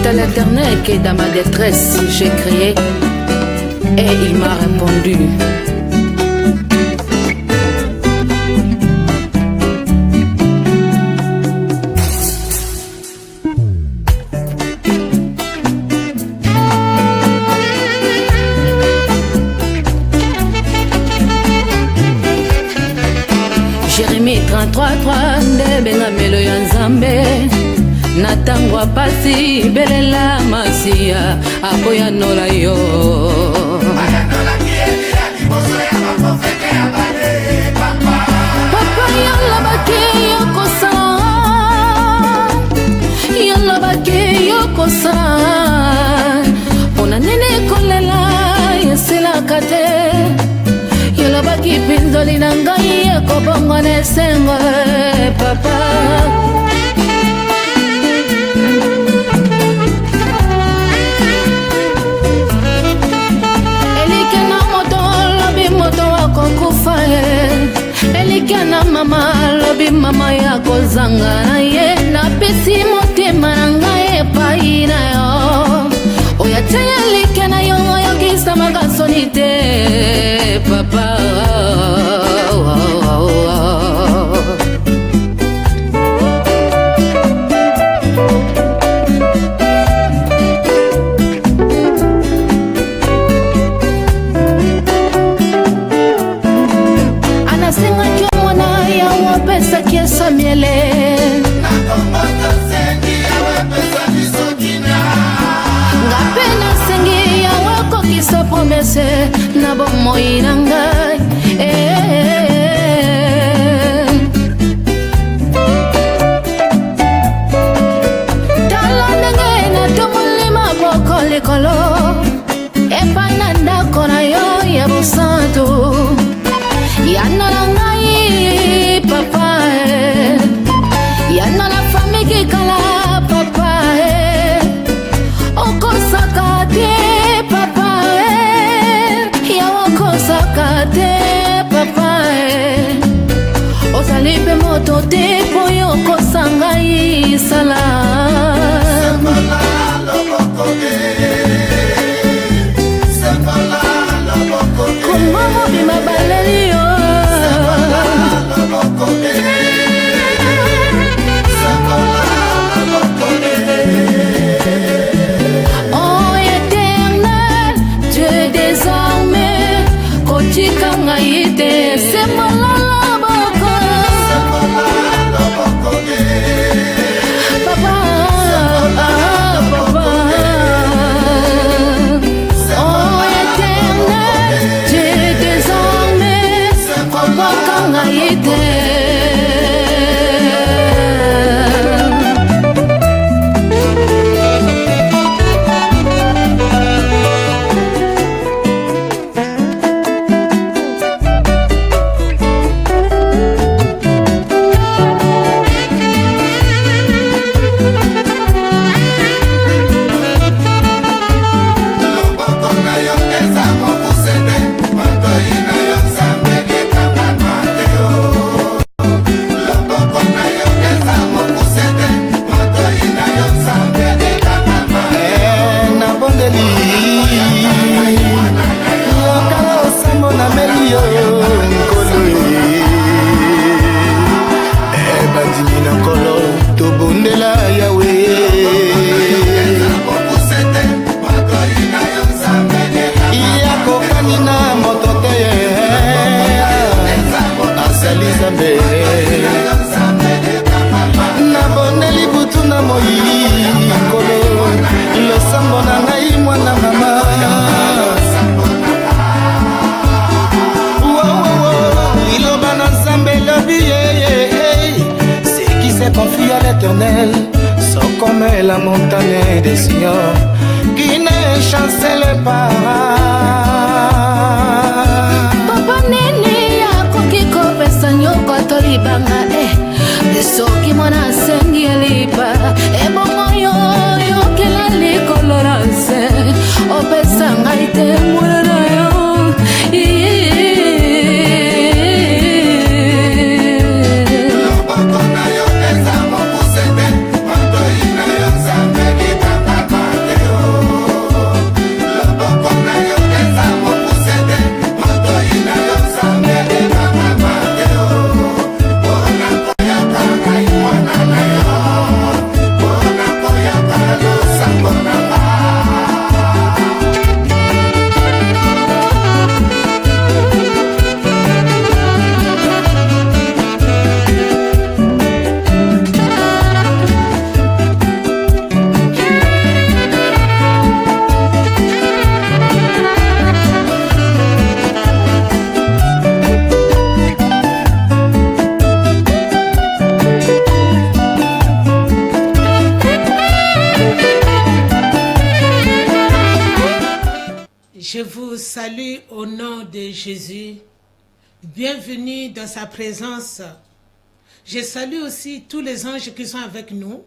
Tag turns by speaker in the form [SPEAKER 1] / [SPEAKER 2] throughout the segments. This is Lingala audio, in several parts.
[SPEAKER 1] C'est à l'Éternel que dans ma détresse j'ai crié et il m'a répondu. Jérémie 33:3 ndebenga melo ya Nzambe natangwa pasi belela masia akoya nola yo papa yalla bake yokosa pona nene kolela yesela kate yalla baki pinzoli na ngai ekobongo nesengo papa elikana mama lobi mama ya kozanga na ye na pesi motema na ngai epai na yo oya teya likana yo yokisa makasoni te papa miele ngapena sengi ya wako kisa promese na bomoi na ngai tala ndenge na tomolima boko likolo epai na ndako na yo ya bosantu yana na ngai papa yana la famille qui kala papa okosaka te papa ya okosaka te papa ozali pe moto te po yokosanga isala comment mobima baleli yo oh éternel Dieu désormais kotika ngai te sembolala boko papa papa oh éternel Dieu désormais kotika ngai te
[SPEAKER 2] sont comme la montagne des Sion qui ne chancelle pas.
[SPEAKER 1] Papa nene ya kokiko pesa nyoko tolibanga soki mwana sengi elipa ebongo yo yokela likolorase opesa ngai te mwana yo
[SPEAKER 3] salue au nom de Jésus. Bienvenue dans sa présence. Je salue aussi tous les anges qui sont avec nous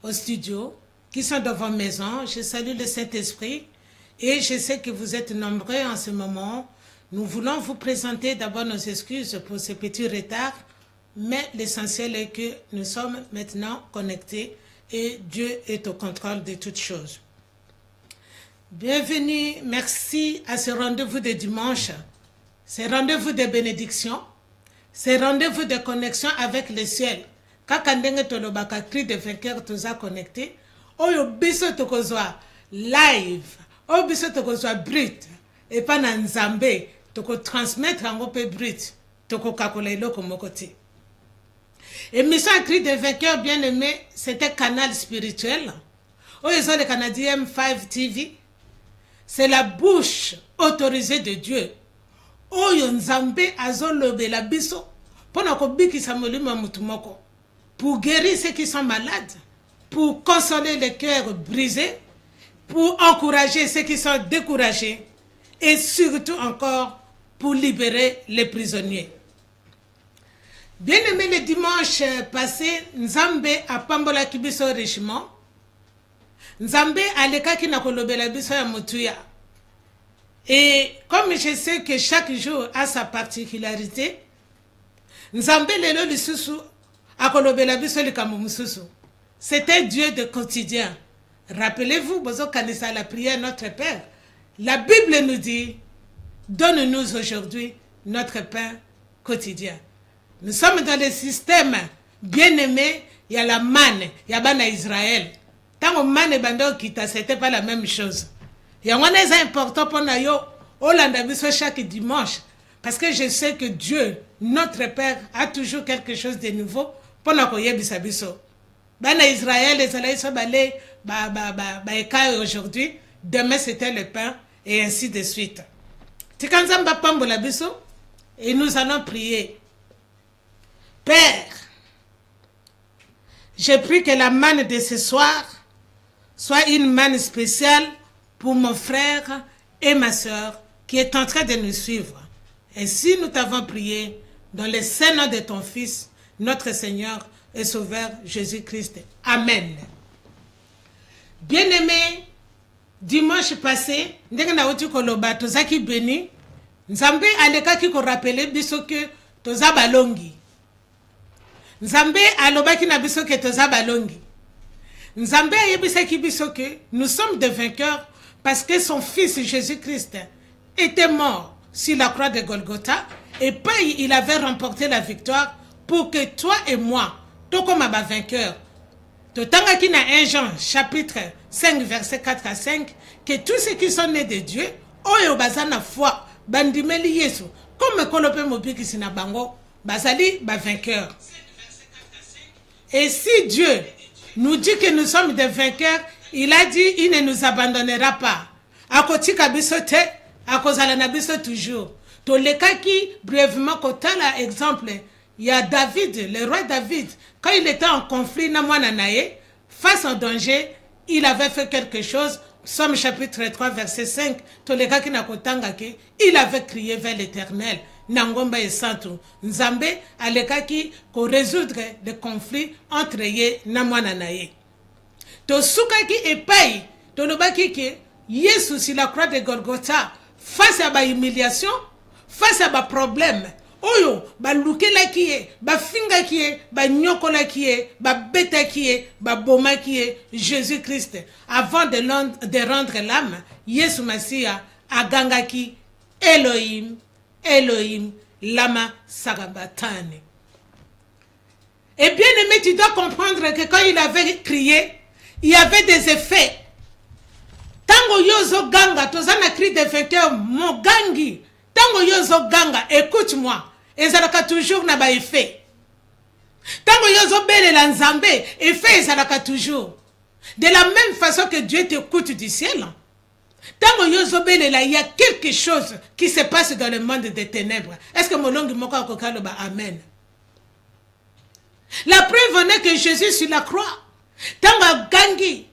[SPEAKER 3] au studio, qui sont dans vos maisons. Je salue le Saint-Esprit et je sais que vous êtes nombreux en ce moment. Nous voulons vous présenter d'abord nos excuses pour ce petit retard, mais l'essentiel est que nous sommes maintenant connectés et Dieu est au contrôle de toutes choses. Bienvenue, merci à ce rendez-vous de dimanche, ce rendez-vous de bénédiction, ce rendez-vous de connexion avec le ciel. Kaka ndenge tolobaka cri de vainqueur toza connecté, oyo biso tokozwa live, oyo biso tokozwa brut, et pas na nzambe, toko transmettre yango pe brut, toko kakola eloko moko te. Émission cri de vainqueur bien aimé, c'était canal spirituel. Oyo zo le Canadien 5 TV. C'est la bouche autorisée de Dieu. Oyo nzambe azolobela biso pona ko bikisa molimo mutu moko, pour guérir ceux qui sont malades, pour consoler les cœurs brisés, pour encourager ceux qui sont découragés et surtout encore pour libérer les prisonniers. Bien aimé, le dimanche passé, Nzambe a pambola kibiso richement. Nzambe alekaki na kolobela biso ya mutuya. Et comme je sais que chaque jour a sa particularité, Nzambe lelo lisusu akolobela biso likambo mususu. C'était Dieu de quotidien. Rappelez-vous, bozo kanisa la prière notre Père. La Bible nous dit, donne-nous aujourd'hui notre pain quotidien. Nous sommes dans le système bien-aimé, il y a la manne, il y a bana Israël. Tant que manne bando kita, c'était pas la même chose. Il y a un est important pour nous, Hollanda biso chaque dimanche, parce que je sais que Dieu, notre Père, a toujours quelque chose de nouveau pour nous yebisa biso. Bana Israël, les Alaïs sont balés, écaille aujourd'hui, demain c'était le pain, et ainsi de suite. Tikanzamba pambola biso, et nous allons prier. Père, je prie que la manne de ce soir soit une manne spéciale pour mon frère et ma soeur qui est en train de nous suivre. Ainsi nous t'avons prié dans le saint nom de ton Fils, notre Seigneur et Sauveur Jésus-Christ. Amen. Bien-aimés, dimanche passé, ndenge na uti koloba tozaki béni, Nzambe alekaki ko rappeler biso que toza balongi. Nzambe alobaki na biso ke toza balongi. Nzambe ayebisaki biso que nous sommes des vainqueurs parce que son fils Jésus-Christ était mort sur la croix de Golgotha et puis il avait remporté la victoire pour que toi et moi, tout comme un vainqueur. Totangaki na 1 Jean chapitre 5 verset 4 à 5 que tous ceux qui sont nés de Dieu, oyo bazana foi, bandimeli Yesu, comme kolope mobiki sina bango, bazali ba vainqueur. Et si Dieu nous dit que nous sommes des vainqueurs, il a dit il ne nous abandonnera pas. Akotika biso te, akozala na biso toujours. To lekaki brièvement kotala exemple, il y a David, le roi David, quand il était en conflit na mwana naye, face au danger, il avait fait quelque chose. Psaume chapitre 3 verset 5, to lekaki na kotanga ke, il avait crié vers l'Éternel. Nangomba et Santo, Nzambe alekaki ko résoudre le conflit entre ye na mwana naye. To sukaki epai, to lobaki ke Yesu sur la croix de Golgotha, face à ba humiliation, face à ba problème, oyo ba lukela kiye, ba finga kiye, ba nyokola kiye, ba beta kiye, ba boma kiye, Jésus-Christ, avant de rendre l'âme, Yesu Masia agangaki Elohim, Elohim, lama sabachthani. Et bien aimé, tu dois comprendre que quand il avait crié, il y avait des effets. Tango yozo ganga, tozana cri de vainqueur, mon gangi. Tango yozo ganga, écoute-moi. Ezalaka toujours na ba effet. Tango yozo bele la nzambe, effet ezalaka toujours. De la même façon que Dieu t'écoute du ciel. Tango yozo bele la, il y a quelque chose qui se passe dans le monde des ténèbres. Est-ce que mon longue moko akokalo ba amen? La preuve en est que Jésus sur la croix, tango gangi,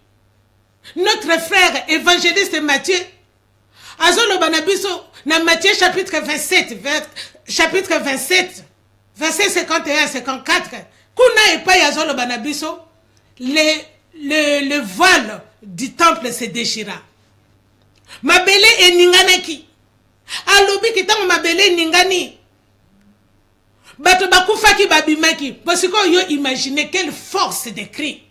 [SPEAKER 3] notre frère évangéliste Matthieu azoloba na biso na Matthieu chapitre 27 verset 51 à 54 kuna epai azoloba na biso le voile du temple se déchira. Mabele eninganaki. Alobi kitango mabele eningani. Bato bakufaki babimaki. Parce que yo imaginez quelle force de cri.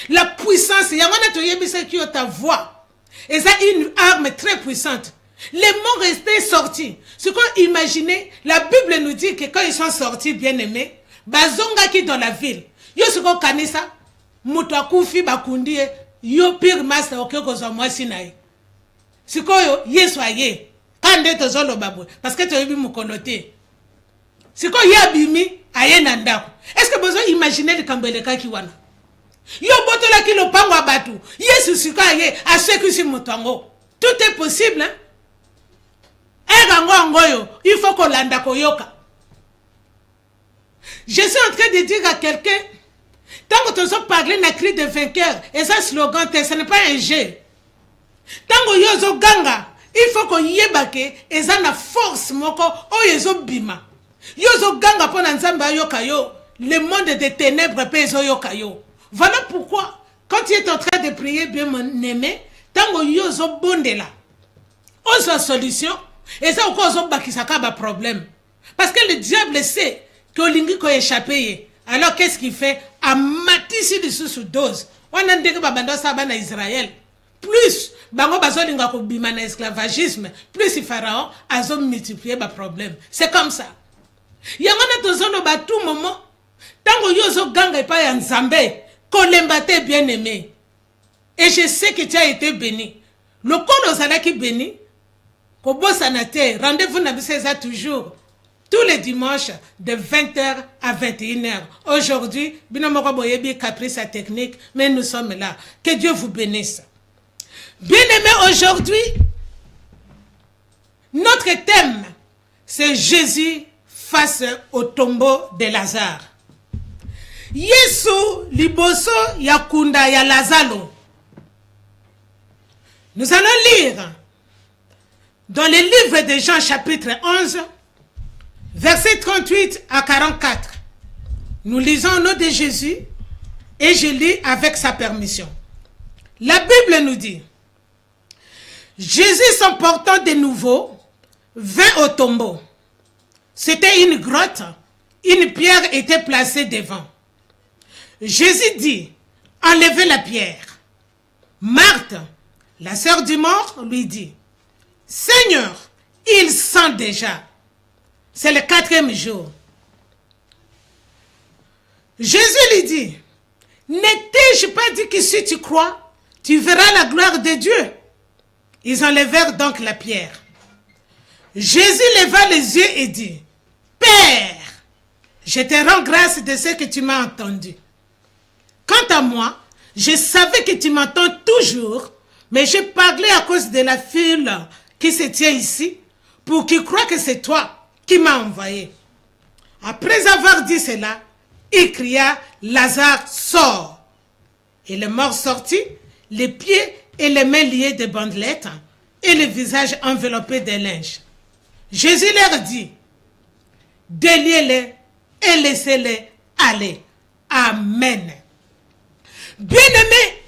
[SPEAKER 3] La puissance. Yamana toyebisa ki yo ta voix. Et ça une arme très puissante. Les mots restaient sortis. Ce qu'on imaginait, la Bible nous dit que quand ils sont sortis, bien aimés, bazonga qui dans la ville. Yo ce qu'on connaît ça. Mutakufi bakundi yo pire master okeko za mwasi nae. Sikoyo yesu aye. Kande tozolo babu parce que toyebi mukonote. Sikoyo yabimi aye na ndako. Est-ce que vous imaginez le kambeleka ki wana? Yo botola ki lo pangwa batu. Yesu sikaye asekusi mutango. Tout est possible hein? Il faut qu'on landa koyoka. Je suis en train de dire à quelqu'un, tant que tu as parlé d'un cri de vainqueur, et ça slogan, ce n'est pas un jeu. Tant que yozo ganga, il faut qu'on yebake, et ça na force moko, o yozo bima. Yozo ganga pour nzamba yokayo, le monde des ténèbres peso yokayo. Voilà pourquoi, quand tu es en train de prier, bien mon aimé, tant que yozo bondela, on a solution. Et ça encore un problème. Parce que le diable sait que l'ingui ko échappé. Alors qu'est-ce qu'il fait? A matisi de sous dose. On a dit que babando saba na Israël. Plus bango bazolinga ko bima na esclavagisme, plus il pharaon a multiplié ba problème. C'est comme ça. Yangona tozono ba tout moment. Tango yozo ganga pa ya nzambe, kolembate bien aimé. Et je sais que tu as été béni. Le kolo salaki béni. Rendez-vous na Bisseza toujours tous les dimanches de 20h à 21h. Aujourd'hui, Binomoko Boyebi caprice à technique, mais nous sommes là. Que Dieu vous bénisse. Bien-aimés, aujourd'hui, notre thème, c'est Jésus face au tombeau de Lazare. Yesu liboso yakunda ya Lazaro. Nous allons lire dans le livre de Jean chapitre 11, versets 38 à 44. Nous lisons au nom de Jésus et je lis avec sa permission. La Bible nous dit, Jésus s'emportant de nouveau, vint au tombeau. C'était une grotte, une pierre était placée devant. Jésus dit, enlevez la pierre. Marthe, la sœur du mort, lui dit, Seigneur, il sent déjà. C'est le 4e jour. Jésus lui dit, n'ai-je pas dit que si tu crois, tu verras la gloire de Dieu? Ils enlevèrent donc la pierre. Jésus leva les yeux et dit, Père, je te rends grâce de ce que tu m'as entendu. Quant à moi, je savais que tu m'entends toujours, mais j'ai parlé à cause de la fille qui se tient ici, pour qu'il croie que c'est toi qui m'as envoyé. Après avoir dit cela, il cria, Lazare, sort. Et le mort sortit, les pieds et les mains liés de bandelettes, et le visage enveloppé de linge. Jésus leur dit, déliez-les et laissez-les aller. Amen. Bien-aimés,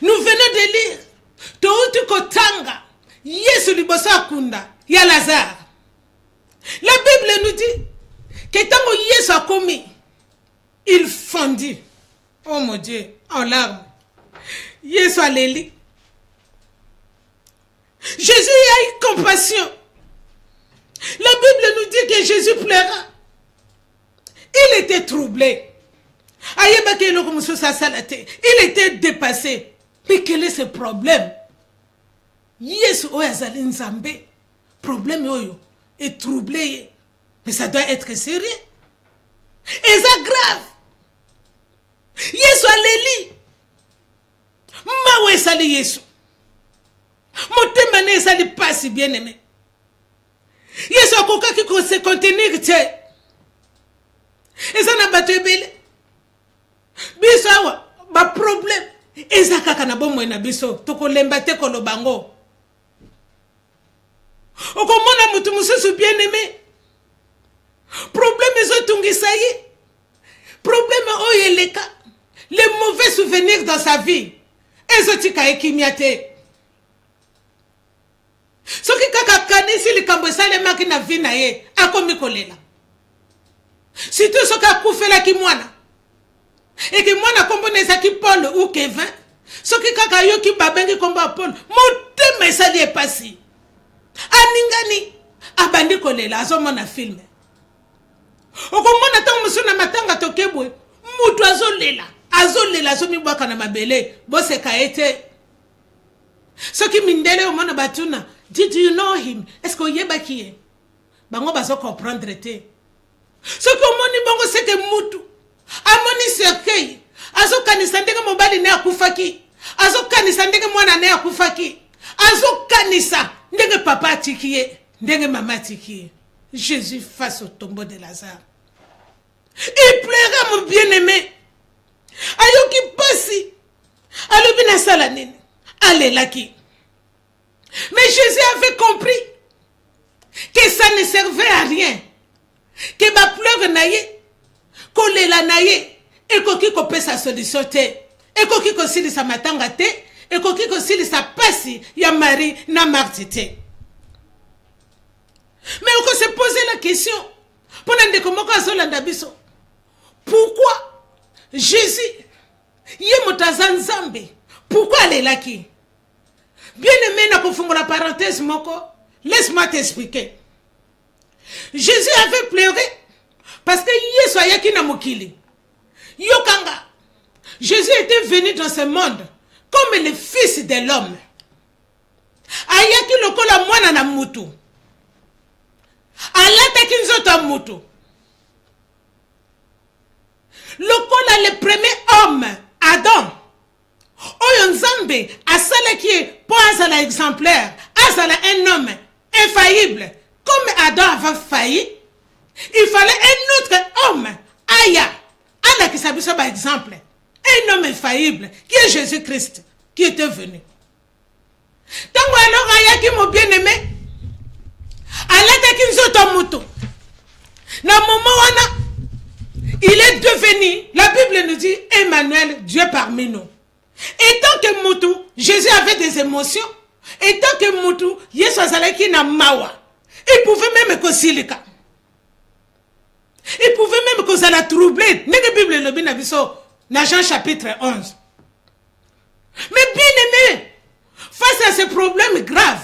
[SPEAKER 3] nous venons de lire, Toutu Kotanga, Yesu liboso akunda ya Lazare. La Bible nous dit que tango Yesu a commis, il fondit. Oh mon Dieu, en larmes. Yesu a l'éli. Jésus a eu compassion. La Bible nous dit que Jésus pleura. Il était troublé. Il était dépassé. Mais quel est ce problème? Yesu oyazali nzambe. Problème oyo est troublé. Mais ça doit être sérieux. Et ça grave. Yesu aleli. Mawe sali Yesu. Motema ne sali pas si bien aimé. Yesu akoka ki ko se contenir te. Et ça n'a pas été belle. Biso awa ba problème. Et ça kaka na bomo na biso. Toko lembate ko lobango. okomona mutu mususu bien aimé problème ezotungisa ye problème oyo eleka les mauvais souvenirs dans sa vie ezotika ekimia te soki kaka kanisi likambo esalemaki na vie na ye akomi kolela surtout soki akufelaki mwana eke mwana kombo na ezaki Paul ou Kevin soki kaka yoki babengi kombo ya Paul motema esali epasi aningani abandi kolela azomona filme okomona ntango mosusu na matanga tokebwe mutu azolela azomibwaka na mabele boseka ye te soki mindele omona batuna did you know him est-ce que oyebaki ye bango bazokomprendre te soki omoni bongo seke mutu amoni cercueil azokanisa ndenge mobali ne akufaki azokanisa ndenge mwana ne akufaki azokanisa ndenge papa atiki ye ndenge mama atiki ye. Jésus face au tombeau de Lazare, il plairait mon bien-aimé ayoki pasi alobi na sala nini alelaki. Mais Jésus avait compris que ça ne servait à rien, que ba pleuve na ye kolela na ye ekoki kopesa solution te, ekoki kosilisa matanga te, ekoki kosilisa pasi ya Marie na Marthe te. Mais on se poser la question pourquoi Jésus ye mutazan Nzambe, pourquoi elle est là qui bien aimé na kofungo la parenthèse moko, laisse-moi t'expliquer. Jésus avait pleuré parce que Yesu ayaki na mokili yokanga. Jésus était venu dans ce monde comme le fils de l'homme, ayaki lokola mwana na mutu, alataki nzoto mutu lokola le premier homme Adam oyo Nzambe asalaki po azala exemplaire, azala un homme infaillible. Comme Adam avait failli, il fallait un autre homme aya ala qui s'abiso par exemple, un homme infaillible qui est Jésus-Christ qui était venu. Tango alors ayaki mo bien-aimé alataki nzoto mutu na moment wana il est devenu, la Bible nous dit, Emmanuel, Dieu parmi nous. Et tant que Moutou, Jésus avait des émotions, et tant que Moutou, Yesu azalaki na mawa, il pouvait même kosilika. Il pouvait même kozala troubler. N'est-ce que la Bible le bin abiso, na Jean chapitre 11. Mais bien aimé, face à ce problème grave,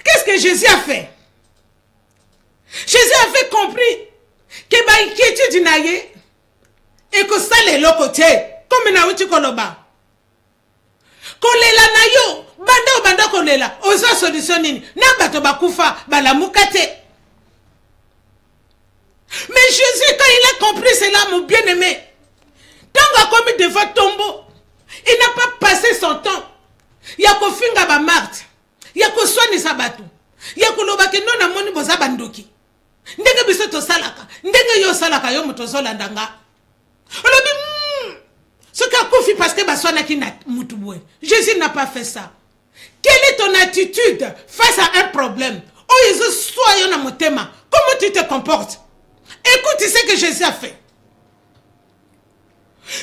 [SPEAKER 3] qu'est-ce que Jésus a fait? Jésus avait compris que ba inquiétude na ye et que ça les lokote comme na uti koloba kolela na yo banda kolela oza solution nini na bato bakufa balamuka te. Mais Jésus quand il a compris cela mon bien-aimé, tant a commis devant tombeau, il n'a pas passé son temps ya kofinga ba Marthe ya koswani sabatu ya koloba ke non na moni boza bandoki ndenge biso to salaka ndenge yo salaka yo muto zolanda nga olobi ce qu'a confié parce que baswana ki na mutu boy. Jésus n'a pas fait ça. Quelle est ton attitude face à un problème? Oh Jésus soit yo na motema, comment tu te comportes? Écoute ce que Jésus a fait.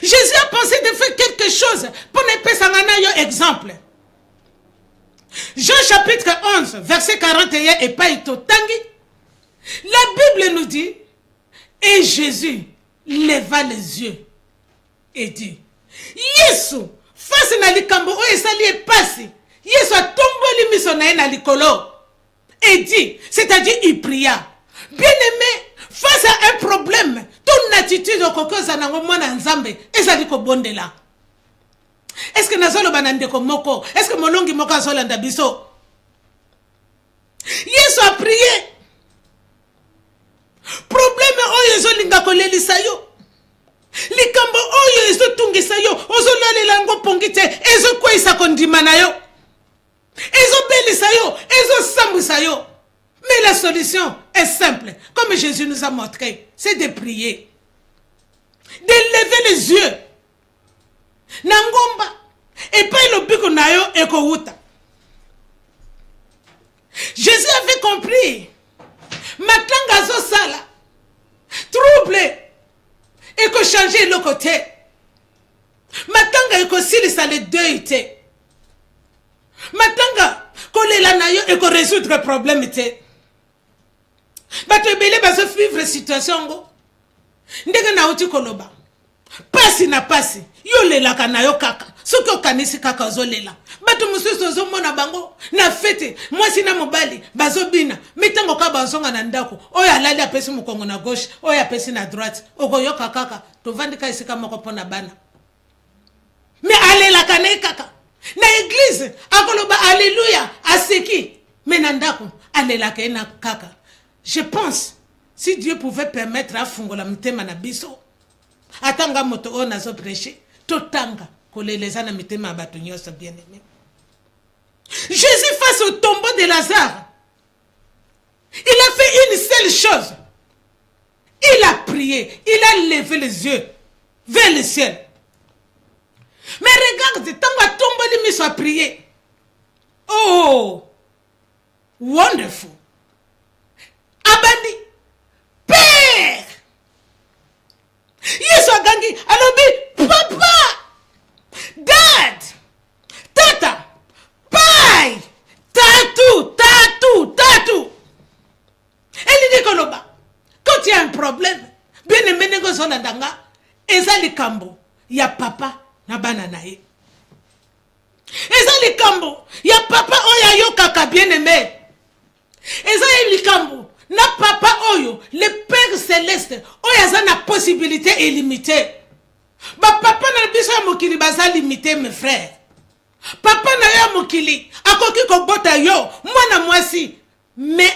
[SPEAKER 3] Jésus a pensé de faire quelque chose pour ne pas s'en un exemple. Jean chapitre 11 verset 41 et pas itotangi. La Bible nous dit, et Jésus leva les yeux et dit, Yesu, face na likambo o esali e pasi, Yesu a tomboli miso na ye na likolo, et dit, c'est-à-dire il pria. Bien aimé, face à un problème, ton attitude au kokoza na mwana Nzambe, ezali ko bondela. Est-ce que nazolo banandeko moko, est-ce que molongi moko azolanda biso? Yesu a prié. Problème oyo ezolinga kolelisa yo, likambo oyo ezotungisa yo ozolalela ngo pongite ezokwisa kondima na yo, ezobelisa yo, ezosambwisa yo. Mais la solution est simple, comme Jésus nous a montré, c'est de prier, de lever les yeux nangomba et pas le biko na yo ekouta. Jésus avait compris. Matanga zo sala. Troublé. Et que changer le côté. Matanga et que s'il ça les deux étaient. Matanga ko lela na yo et que résoudre le problème était. Bato ebele bazo vivre situation ngo. Ndenge na uti koloba. Pasi na pasi. Yo lela kana yo kaka. Soki okanisi kaka ozolela. Bato mususu ozomona bango na fete. Mwasi na mobali bazobina. Mitango ka bazonga na ndako. Oyo alali apesi mukongo na gauche, oyo apesi na droite. Okoyoka kaka tovandika isika moko pona bana. Mais alela kana kaka. Na église akoloba alléluia aseki. Mais na ndako alela kana kaka. Je pense si Dieu pouvait permettre à fungola mtema na biso atanga moto o nazo prêcher totanga koleleza na mitema bato nyoso bien-aimé. Jésus face au tombeau de Lazare, il a fait une seule chose. Il a prié, il a levé les yeux vers le ciel. Mais regarde, tant que tombeau de miso a prié. Oh, wonderful. Abandi, Père. Yesu agangi, alobi, Papa, Dad, Tata, Pai, Tatou. Elle dit Koloba, quand il y a un problème, bien aimé nego zonandanga, eza likambo, ya papa na bananae. Eza likambo, ya papa oya yo kaka bien aimé. Eza likambo, na papa oyo, le Père Céleste, oya za na possibilité illimitée. Ba papa na biso ya mokili baza limité mes frères. Papa na ya mokili akoki kobota yo mwana mwasi mais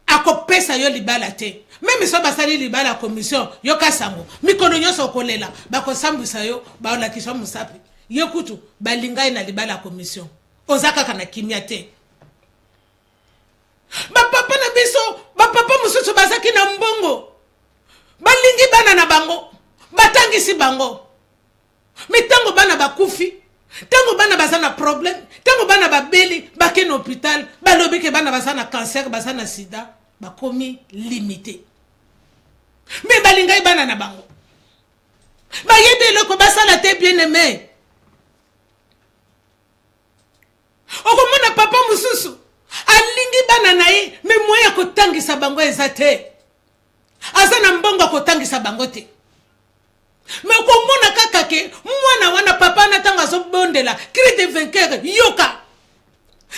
[SPEAKER 3] akopesa yo libala te. Même so basali libala commission yo kasango mikolo nyoso kolela bakosambisa yo baolakisa musapi yo kutu balingai na libala commission ozaka kana kimia te. Ba papa na biso ba papa mususu bazaki na mbongo balingi bana na bango batangisi bango. Mais tango bana bakufi, tango bana bazana problème, tango bana babeli, bake na hôpital, balobi ke bana bazana cancer, bazana sida, bakomi limité. Mais balingai bana na bango. Ba yede loko basala te bien aimé. Okomona papa mususu, alingi bana na ye, mais moya kotangisa bango ezate. Azana mbongo kotangisa bango te. Mais komona kaka ke mwana wana papa na tanga zo bondela cri de vainqueur yoka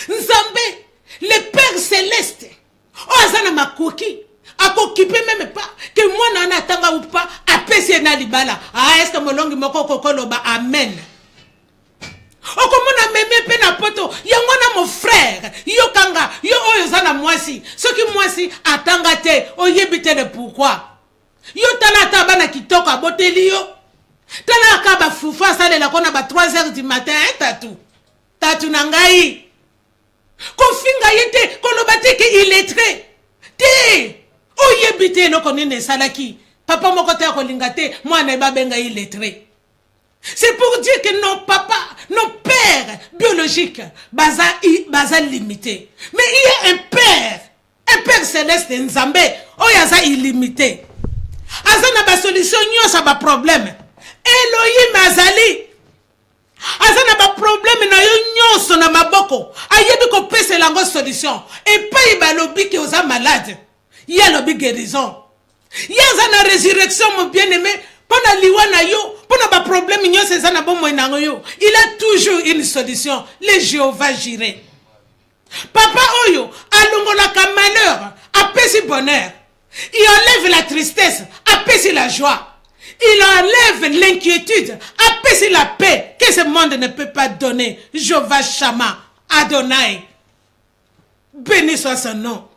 [SPEAKER 3] Nzambe le Père Céleste o azana makoki akokipe même pas que mwana na tanga ou pas apesi na libala. Ah, est-ce que molongi moko kokoloba amen. Okomona meme pe na poto ya mwana mon frère yokanga yo oyo zana mwasi soki mwasi atanga te oyebite le pourquoi. Yo talata bana kitoko aboteli yo. Tala kaba fufa salela kona ba 3h du matin tatu nangai. Kofinga yete kolobate ke illettré. Te oyebite no konene salaki. Papa moko te akolinga te mwana babenga illettré. C'est pour dire que nos papas, nos pères biologiques baza limité. Mais il y a un père céleste Nzambe, oyaza illimité. Azana ba solution nyosa ba problème. Elohim azali. Azana ba problème na yo nyoso na maboko. Ayebi ko pese lango solution. Et pas ibalobi ki oza malade. Ya lobi guérison. Ya zana résurrection mon bien-aimé. Pona liwana yo, pona ba problème nyoso ezana bomo nango yo. Il a toujours une solution. Le Jéhovah Jireh. Papa oyo alongola ka malheur, apesi bonheur. Il enlève la tristesse, apaisit la joie. Il enlève l'inquiétude, apaisit la paix que ce monde ne peut pas donner. Jéhovah Shammah, Adonai. Béni soit son nom.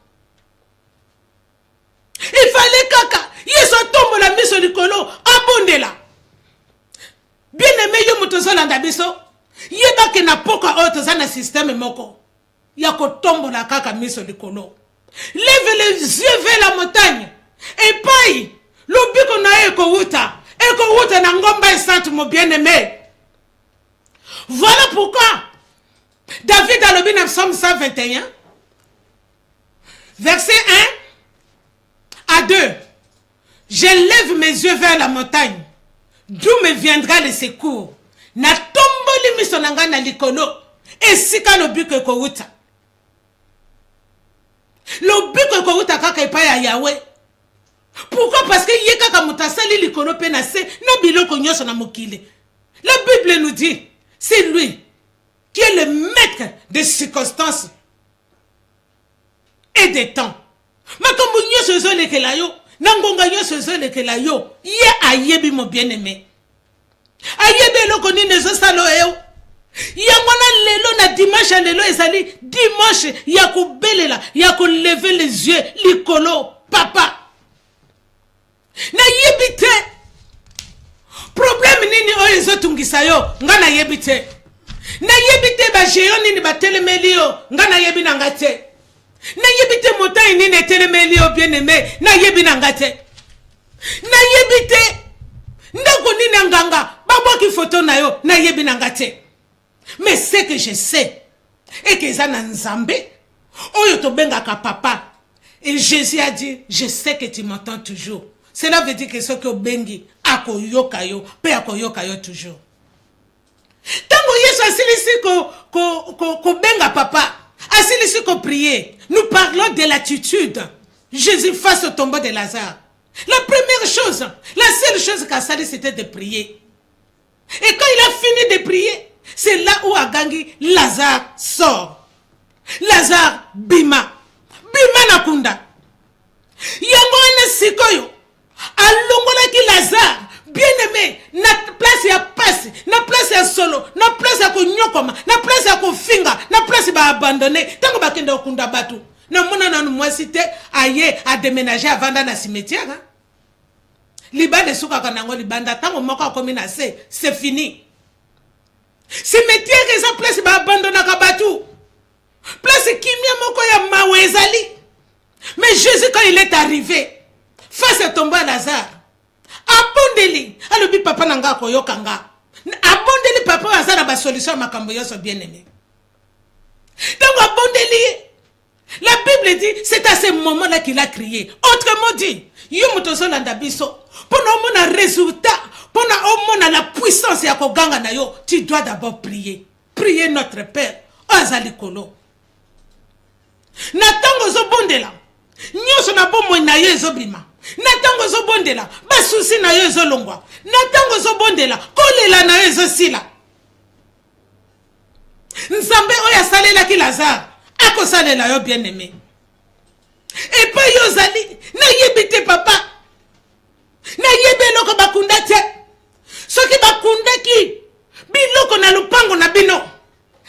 [SPEAKER 3] Il fallait kaka, yeso tombe la miso likolo, abondela. Bien aimé yo mutozo landa biso, yeba ke na poka oto za na système moko. Yako tombe la kaka miso likolo. Lève les yeux vers la montagne. Et paye. L'obiko na eko wuta na ngomba et sainte mon bien-aimé. Voilà pourquoi David a le Psaume 121. Verset 1 à 2. J'élève mes yeux vers la montagne, d'où me viendra le secours. Na tomboli miso nanga na likolo, esika lobiko ekouta. Lobiko ekouta kaka epai ya Yahweh. Pourquoi? Parce que ye kaka mutasali likolo pe na se na biloko nyonso na mokili. La Bible nous dit, c'est lui qui est le maître des circonstances et des temps. Makambo nyonso ezolekela yo, nangonga nyonso ezolekela yo, ye ayebi mo bien-aimé. Ayebi eloko nini ezosala yo. Yango na lelo na dimanche ya lelo ezali dimanche ya kobelela, ya lever les yeux likolo papa. Na yebi te. Problème nini oyo ezotungisa yo, nga na yebi te. Na yebi te ba géant nini batelemeli yo, nga na yebi na nga te. Na yebi te montagne nini etelemeli yo bien-aimé, na yebi na nga te. Na yebi te ndako nini nganga babwaki photo na yo, na yebi na nga te. Mais ce que je sais et que ça na nzambe oyo tobengaka papa. Et Jésus a dit, je sais que tu m'entends toujours. Cela veut dire que ce que bengi akoyoka yo, pe akoyoka yo toujours. Tango Yesu asilisi ko benga papa, asilisi ko prier. Nous parlons de l'attitude. Jésus face au tombeau de Lazare. La première chose, la seule chose qu'a sali, c'était de prier. Et quand il a fini de prier, c'est là où Agangi Lazare sort. Lazare bima. Bima nakunda. Yango ane sikoyo. Alongola ki Lazare. Bien-aimé, na place ya passe, na place ya solo, na place ya konyokoma, na place ya kofinga, na place ba abandonner. Tango bakende okunda batu. Na mona na mwasi te aye a déménager avant dans la cimetière. Hein? Libanda suka kanango libanda tango moko akomi na se, c'est fini. Cimetière que ça place ba abandonner ka batu. Place kimia moko ya mawezali. Mais Jésus quand il est arrivé face à tomber à Lazare, abondeli alobi papa nanga koyoka nga. Abondeli papa azala ba solution makambo yoso bien-aimé. Donc abondeli. La Bible dit, c'est à ce moment-là qu'il a crié. Autrement dit, yomutozo landa biso, pour nous un résultat, pour nous la puissance ya koganga na yo, tu dois d'abord prier. Prier notre Père, azalikolo. Natango zo bondela. Nyoso na bomo na yo ezobima. Natango zo bondela, ba souci na yo ezolongwa. Natango zo bondela, kolela na yo ezosila. Nzambe oya salela ki Lazare. Ako salela yo bien-aimé. Et pas yo zali, na yebite papa. Na yebe loko bakunda te. Soki bakunda ki biloko na lupango na bino.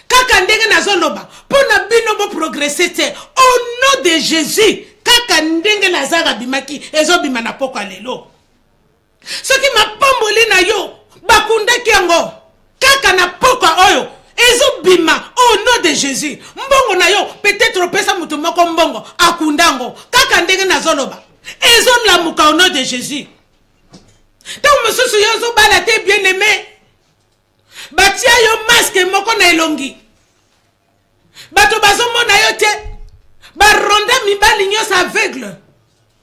[SPEAKER 3] Kaka ndenge na zoloba, pona bino bo progresser te. Au nom de Jésus, kaka ndenge Lazare bimaki ezobima na poko lelo. Soki mapamboli na yo bakunda ki yango. Kaka na poko oyo ezobima au nom de Jésus. Mbongo na yo peut-être pesa mutu moko mbongo akundango kaka ndenge na zoloba ezolamuka au nom de Jésus. Donc mususu yo zo bala te bien-aimé. Batia yo masque moko na elongi. Bato bazomona yo te. Baronda mibali nyos aveugle.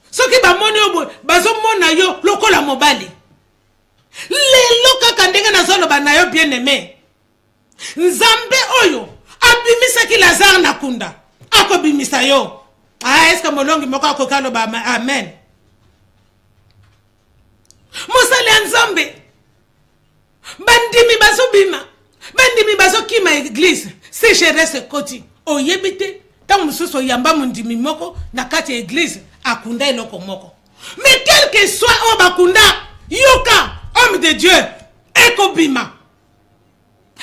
[SPEAKER 3] Soki bamoni yo bazomona yo lokola mobali. Lelo kaka ndenge na zoloba na yo bien-aimé. Nzambe oyo abimisa ki Lazare nakunda akobimisa yo. Ah, est-ce que molongi moko akokalo ba amen. Mosale nzambe bandimi bazobima, bandimi bazokima église sécheresse koti oyebite tant mususu yamba mundimi moko na kati église akunda eloko moko. Mais quel que soit o bakunda yoka homme de Dieu ekobima.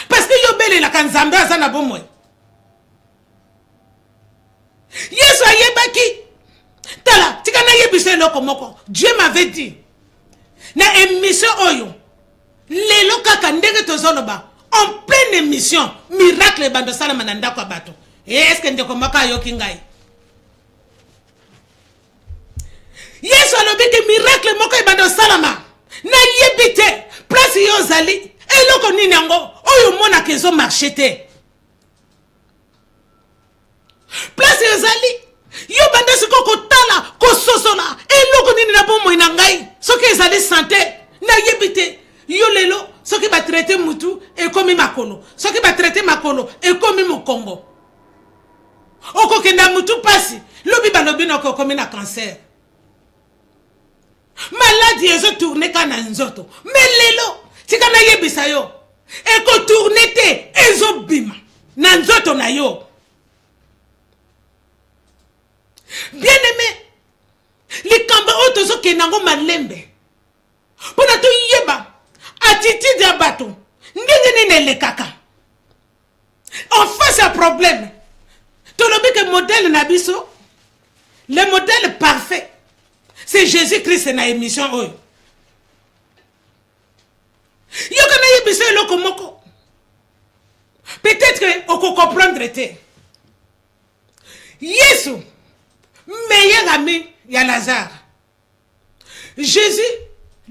[SPEAKER 3] Parce que yobele la kanzambe azana bomwe. Yesu ayebaki. Tala, tikana yebise loko moko. Dieu m'avait dit. Na émission oyo. Lelo kaka ndenge tozoloba. En pleine émission. Miracle bando sala mananda kwa bato. Est-ce que ndeko maka yoki ngai? Yesu alobiki miracle moko bando salama. Na yebite. Place yozali. Eloko nini yango oyo mona kezo marché te. Place yozali Yo banda siko kotala kososola eloko nini na bomoi na ngai soki ezali santé na yebite yo lelo soki ba traiter mutu ekomi makolo soki ba traiter makolo ekomi mokongo okokenda mutu pasi lobi balobi na kokomi na cancer maladie ezo tourner kana nzoto mais lelo tika na yebisa yo eko tourner te ezo bima na nzoto na yo. Bien aimé, les kamba otozo kenango malembe. Pona to yeba, attitude ya bato, ndenge nene le kaka. En face à problème, to lobi que modèle nabiso, le modèle parfait, c'est Jésus-Christ na émission oyo. Yo kana yebiso eloko moko. Peut-être que oko comprendre te. Yesu meilleur ami ya Lazare. Jésus,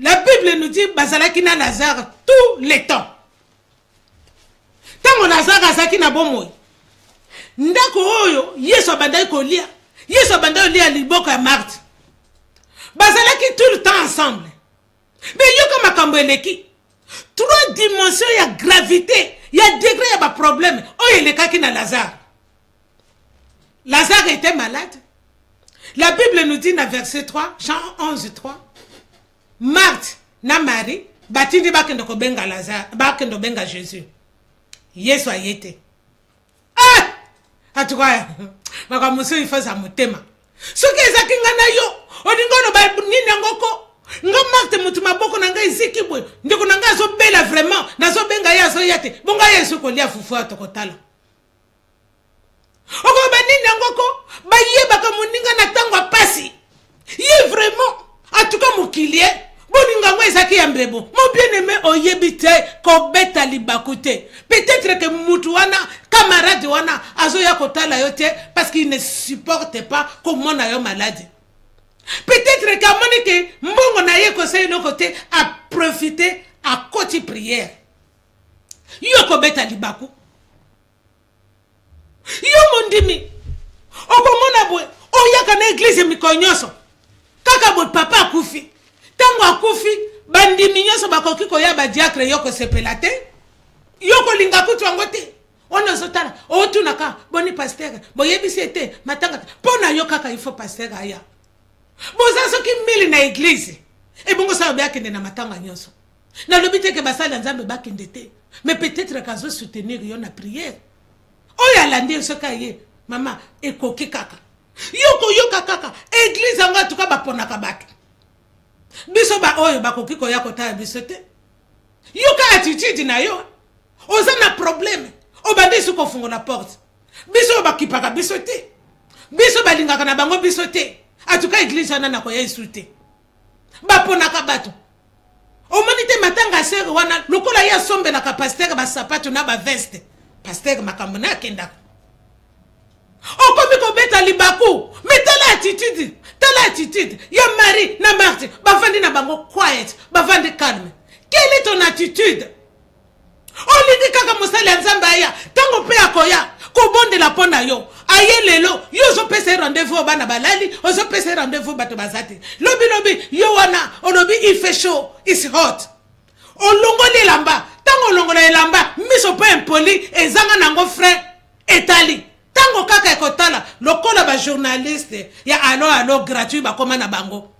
[SPEAKER 3] la Bible nous dit bazalaki na Lazare tous les temps. Tango Lazare azaki na bomoi. Ndako oyo Yesu abandaki kolia. Yesu abandaki kolia liboko ya Marthe. Bazalaki tout le temps ensemble. Mais yoko makambo eleki. 3 dimensions ya gravité, ya degré ya ba problème. Oyo elekaki na Lazare. Lazare était malade. La Bible nous dit dans verset 3, Jean 11, 3, Marthe na Marie, batindi bakendo ko benga Lazare, bakendo benga Jésus. Yesu ayete. Ah! Atukaya. Makamuso ifaza mutema. Soki ezaki ngana yo, odingono ba nini ngoko. Nga Marthe mutu maboko na ngai zikibwe. Ndiko na ngai zo bela vraiment, nazo benga ya zo yate. Bonga Yesu ko lia fufu atokotala. Oko banini ngoko ba yeba ka muninga na tango pasi. Ye vraiment en tout cas mokilie boninga ngo ezaki ya mbebo. Mon bien-aimé oyebite ko beta libakute. Peut-être que mutu wana camarade wana azo ya kotala yote parce qu'il ne supporte pas comment na yo maladie. Peut-être qu'à monike mbongo na ye ko sey no côté a profiter à côté prière. Yo ko beta libaku. Yo mondimi okomona bwe oyaka na église mikonyoso kaka bo papa akufi tango akufi bandimi nyoso bakoki koya ba diacre yoko sepelate yoko linga kutu angote ona zotala otunaka boni pasteur boyebisi ete matanga pona yo kaka il faut pasteur aya boza soki mili na église e bongo sa bakende na matanga nyoso na lobite ke basala nzambe bakende te mais peut-être kazo soutenir yo na prière. Oya landi soka ye mama ekoki kaka yoko yoka kaka église anga tuka bapona kabatu biso ba oyo bakoki ko yakota biso te yoka attitude na yo oza na problème obande suko fungo na porte biso bakipaka biso te biso balingaka na bango biso te atuka église ana na ko yesu te bapona kabatu omonite matanga sere wana lokola ya sombe na ka pasteur ba sapato na ba veste. Pasteur makambo na kenda. Okomi ko beta libaku. Mais tala attitude. Ya Marie na Marthe. Bavandi na bango quiet. Bavandi calme. Quelle est ton attitude? Olingi kaka musali nzamba aya. Tango pe akoya. Ko bonde la pona yo. Aye lelo. Yo zo pese rendez-vous bana balali. Ozo pese rendez-vous bato bazati. Lobi. Yo wana. Olobi il fait chaud. It's hot. Olongoli lamba. Tango longola elamba miso pe impoli ezanga nango frère etali tango kaka ekotala lokola ba journaliste ya allo gratuit ba koma na bango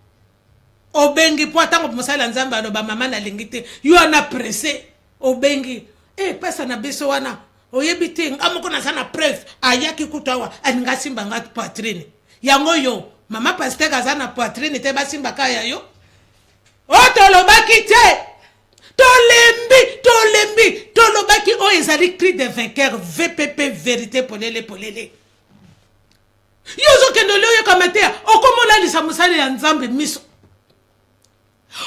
[SPEAKER 3] obengi po tango musala nzamba alo ba mama na lingite yo na pressé obengi pesa na biso wana oyebite ngamoko na sana preuve ayaki kutawa aninga simba ngati poitrine yango yo mama pasteur azana poitrine te basimba kaya yo otolobaki te Tolembi, tolobaki o ezali cri de vainqueur, VPP, vérité, polele. Yozo kendo leo yokamatea, okomola lisa musali ya nzambe miso.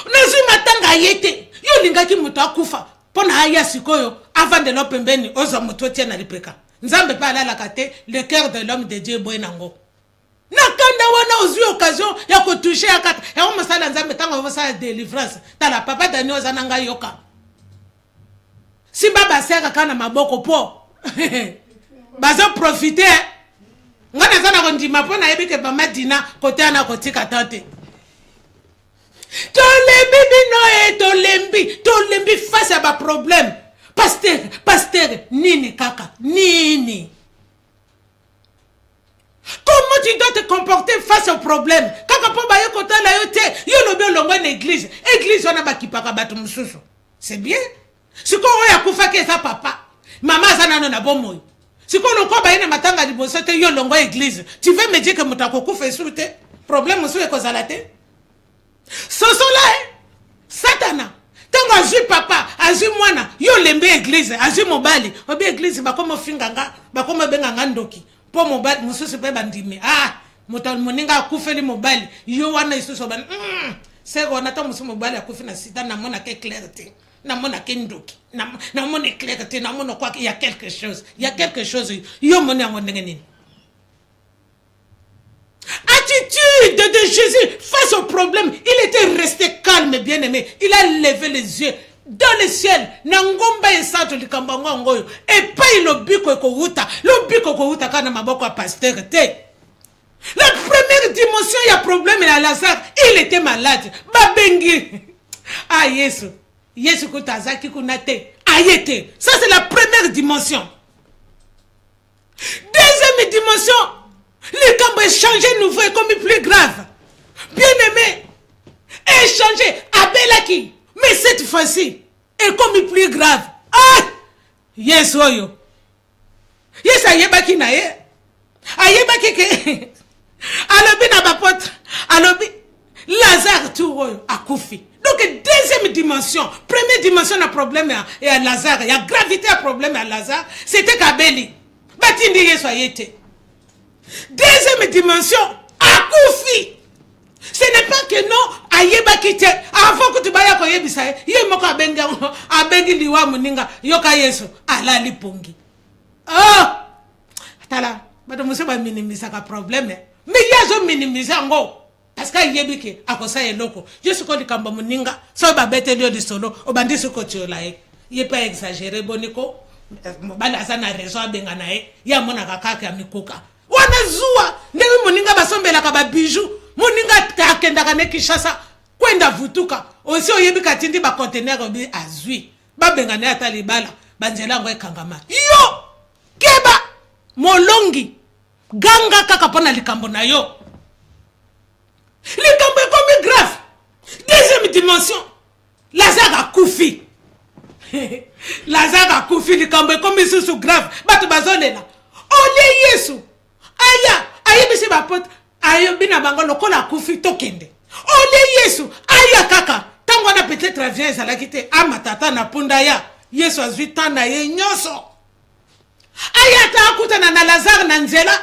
[SPEAKER 3] Nazi matanga yete, yo lingaki mutu akufa, pona haya sikoyo, avant de l'opembeni, ozo mutu tia na lipeka. Nzambe pa ala lakate, le cœur de l'homme de Dieu boy nango. Nakanda wana ozu occasion ya ko toucher akata ya ko masala nzambe tango vosa délivrance tala papa Daniel zananga yoka si baba seka kana maboko po baza profiter ngana zana kondima pona yebike mama dina kote ana kotika tante tolembi face à ba problème pasteur nini kaka nini. Comment tu dois te comporter face au problème? Kaka po ba yo kota la yo te yo lobi olongo na église wana ba kipaka batu mususu. C'est bien. Siko oya kufa ke sa papa. Mama zana no na bomoy. Siko lonko ba ina matanga liboso te yo longo église. Tu veux me dire que mutako kufa sute? Problème musu e kozala te. Sosola Satana. Tango azui papa, azui mwana, yo lembe église, azui mobali. Obi église bakoma finganga, bakoma benganga ndoki. Po mobali mususu pe bandimi. Mutal moninga akufeli mobali. Yo wana isuso ban. Sego na ta musu mobali akufi na sita na mona ke clarté. Na mona ke ndoki. Na mona clarté, na mona quoi il y a quelque chose. Il y a quelque chose. Yo mona ngondenge nini. Attitude de Jésus face au problème. Il était resté calme, bien-aimé. Il a levé les yeux dans le ciel. Nangomba esato likambango ngoyo. Et pas il obiko ko huta. L'obiko ko huta kana maboko a pasteur te. La première dimension, il y a problème à Lazare. Il était malade. Babengi. Ah, Yesu. Yesu kutazaki kunate. Ayete. Ça, c'est la première dimension. Deuxième dimension. Le camp est changé, nouveau et comme plus grave. Bien-aimé. Échangé. Abelaki. Mais cette fois-ci, est comme plus grave. Ah! Yes, oyo. Yes, ayebaki na ye. Ayebaki ke. Alobi na bapotre, alobi Lazare tout akufi. Donc deuxième dimension, première dimension na problème et à Lazare, il y a gravité à problème à Lazare, c'était Kabeli. Batindi Yesu ayete. Deuxième dimension, akufi. Ce n'est pas que non, ayeba kite, avant que tu baya ko yebisa, ye moko abengi liwa muninga, yoka Yesu, ala lipongi. Oh! Tala, bado museba minimiser ka problème. Mais il y a un minimisé en gros. Parce qu'il y a des gens qui sont locaux. Je suis comme le Moninga, ça va bête de solo, au bandit ce côté là. Il n'est pas exagéré, Bonico. Balazana raison à Benganae, il y a mon akaka qui a mis coca. Wanazua, Nemi Moninga basombe la kaba bijou, Moninga kakendakane kishasa, kwenda vutuka. Aussi au yebi katindi ba conteneur obi azui. Ba Benganae atalibala, banzela ngwe kangama. Yo! Keba! Molongi! Ganga kaka pona likambo na yo. Likambo est comme grave. Deuxième dimension. Lazare a koufi. Lazare a koufi likambo est comme sous grave. Batu bazolela. Ole Yesu. Aya, aya bisi bapote. Aya bina bango lokola koufi tokende. Ole Yesu. Aya kaka. Tango na peut-être vient ça la kite amatata na punda ya. Yesu azui tana ye nyoso. Aya ta akutana na Lazare na nzela.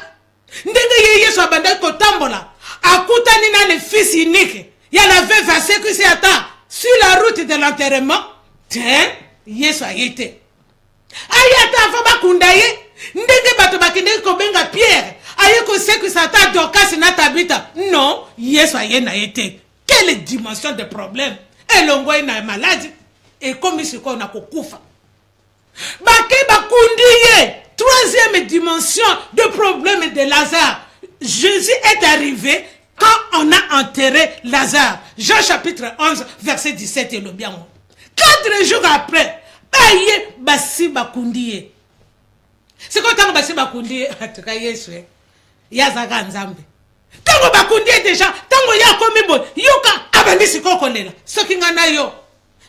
[SPEAKER 3] Ndenge ye Yesu abanda ko tambola akutani na le fils unique ya la veuve asekisi ata sur la route de l'enterrement tiens Yesu ayete ayata fa bakunda ye ndenge bato bakinde ko benga Pierre ayeko sekisi ata Dorcas na Tabita non Yesu ayena yete. Quelle dimension de problème elongo na maladie et comme si ko na kokufa bake bakundi ye. Troisième dimension de problème de Lazare. Jésus est arrivé quand on a enterré Lazare. Jean chapitre 11, verset 17 et le bien. 4 jours après, aïe, basi bakundiye. C'est quand on basi bakundiye, en tout cas, Yesu, yazaka nzambe. Tango bakundiye déjà, tango ya komibo, yoka, abandi sikoko lela. Soki ngana yo,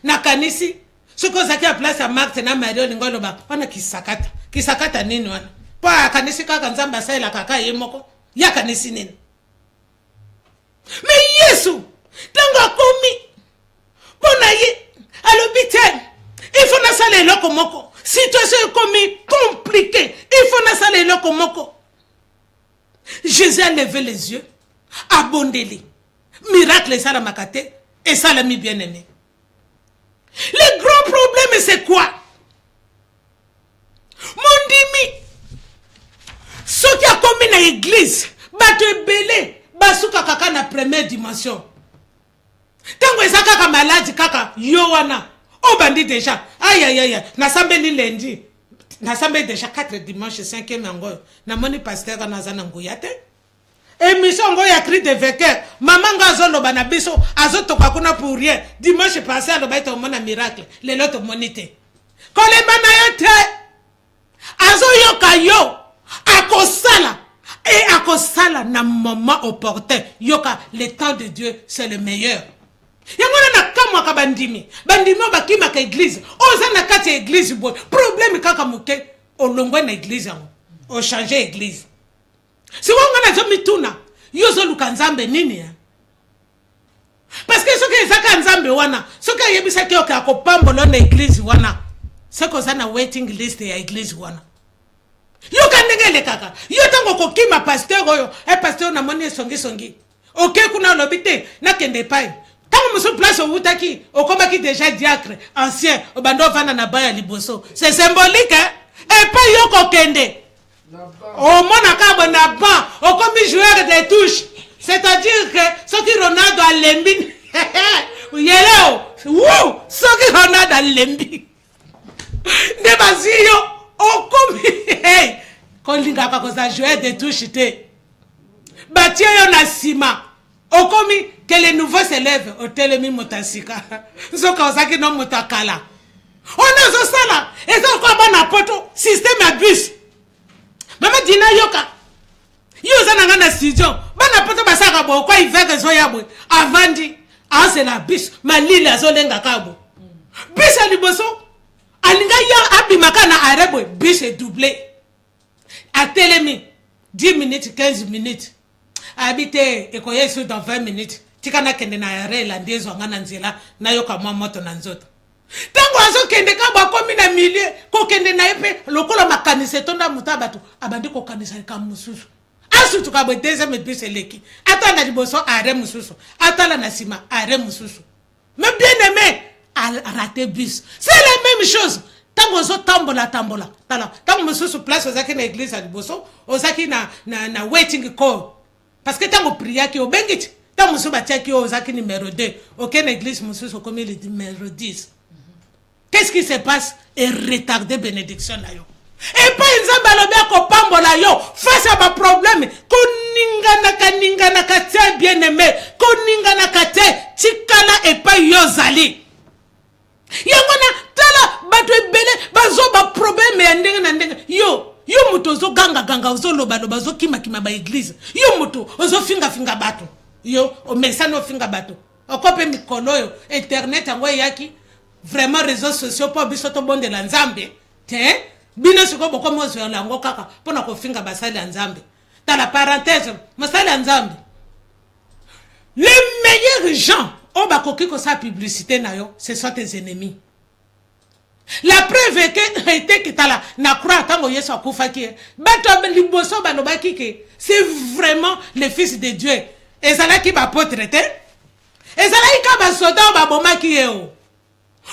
[SPEAKER 3] nakanisi, soko zaki a place à Marthe na Mario ngolo ba, wana kisakata. Kisakata nini wana? Pa kanisi kaka nzamba saila kaka yemoko. Ya kanisi nini? Mais Yesu, tango komi. Pona ye, alobiten. Il faut na sale loko moko. Situation est commis compliquée. Il faut na sale loko moko. Jésus a levé les yeux, abondé. Miracle ça la makate et ça l'a mis bien aimé. Le grand problème c'est quoi? Mondimi, ce qui a commis dans l'église, bato belé, basuka kaka na première dimension. Tango ezaka kaka malade kaka yowana, o bandi déjà. Aïe aïe aïe, na sambeli lundi. Nasambe déjà 4 dimanches 5e yango na moni pasteur nazana nguya te émission ngo ya cri de vainqueur maman ngazo loba na biso azotoka kuna pour rien dimanche passé aloba ito mona miracle lelo to monite koleba na yo te azoyoka yo akosala et akosala na moment opportun yoka le temps de Dieu c'est le meilleur yangona na kamwa ka bandimi bakima ka église oza na kati ya église boy problème kaka moke olongwe na église yango o changer église si wonga na zo mituna yo zo luka nzambe nini ya parce que soki ezaka nzambe wana soki ayebisa ki oka kopambola na église wana seko za na waiting list ya église wana yo kandengele kaka yo tango kokima pasteur oyo pasteur na moni songi ok kuna lobite na kende pai tango musu place o utaki okomaki déjà diacre ancien obando vana na baya liboso c'est symbolique hein et pas yo kokende o mona kabo na ban okomi joueur de touche c'est-à-dire que soki Ronaldo alembi yeleo wou soki Ronaldo alembi ne bazio okomi hey kolinga ka koza joueur de touche te batie yo na sima okomi que les nouveaux s'élèvent au telemi motasika nzoka ozaki no motakala on zo sala ezo ko bana poto système à bus mama dina yoka yo za nanga na studio bana poto basaka bo kwa iveke zo yabwe avandi ase na bus malile azolenga kabo bus aliboso alinga ya abimaka na arebo bus est doublé à telemi 10 minutes 15 minutes habité ekoyesu dans 20 minutes tikana kende na yare la ndezo ngana nzela na yoka mwa moto na nzoto tango azo kende ka ba komi na milieu ko kende na epe lokola makanise tonda mutabatu abandi ko kanisa ka mususu asu tuka bo deuxième bus eleki atana liboso are mususu atala na sima are mususu mais bien aimé a raté bus c'est la même chose tango zo tambola tala tango mususu place ozaki na église à liboso ozaki na waiting call parce que tango priya ki obengiti tango musu batia ki ozaki numéro 2 aucune église mususu comme le numéro 10 qu'est-ce qui se passe et retarder bénédiction na yo et pas nzamba lobia ko pambola yo face à ma problème koningana katia bien aimé koningana katia tikana et pas yo zali yangona tala bato ebele bazo ba problème ya ndenge na ndenge yo muto zo ganga zo loba zo kima ba église yo muto ozo finga bato yo o mesano finga bato okope mikolo yo internet yango yaki vraiment réseaux sociaux pour biso to bonde la nzambe te bino siko boko mozo ya lango kaka pona ko finga basali ya nzambe dans la parenthèse masali ya nzambe les meilleurs gens o bakoki ko sa publicité na yo ce sont tes ennemis. La preuve est que été que tala na croix tango yeso akufaki bato liboso balobaki ke c'est vraiment le fils de Dieu ezala ki ba potrete ezala ka ba soda ba bomaki yo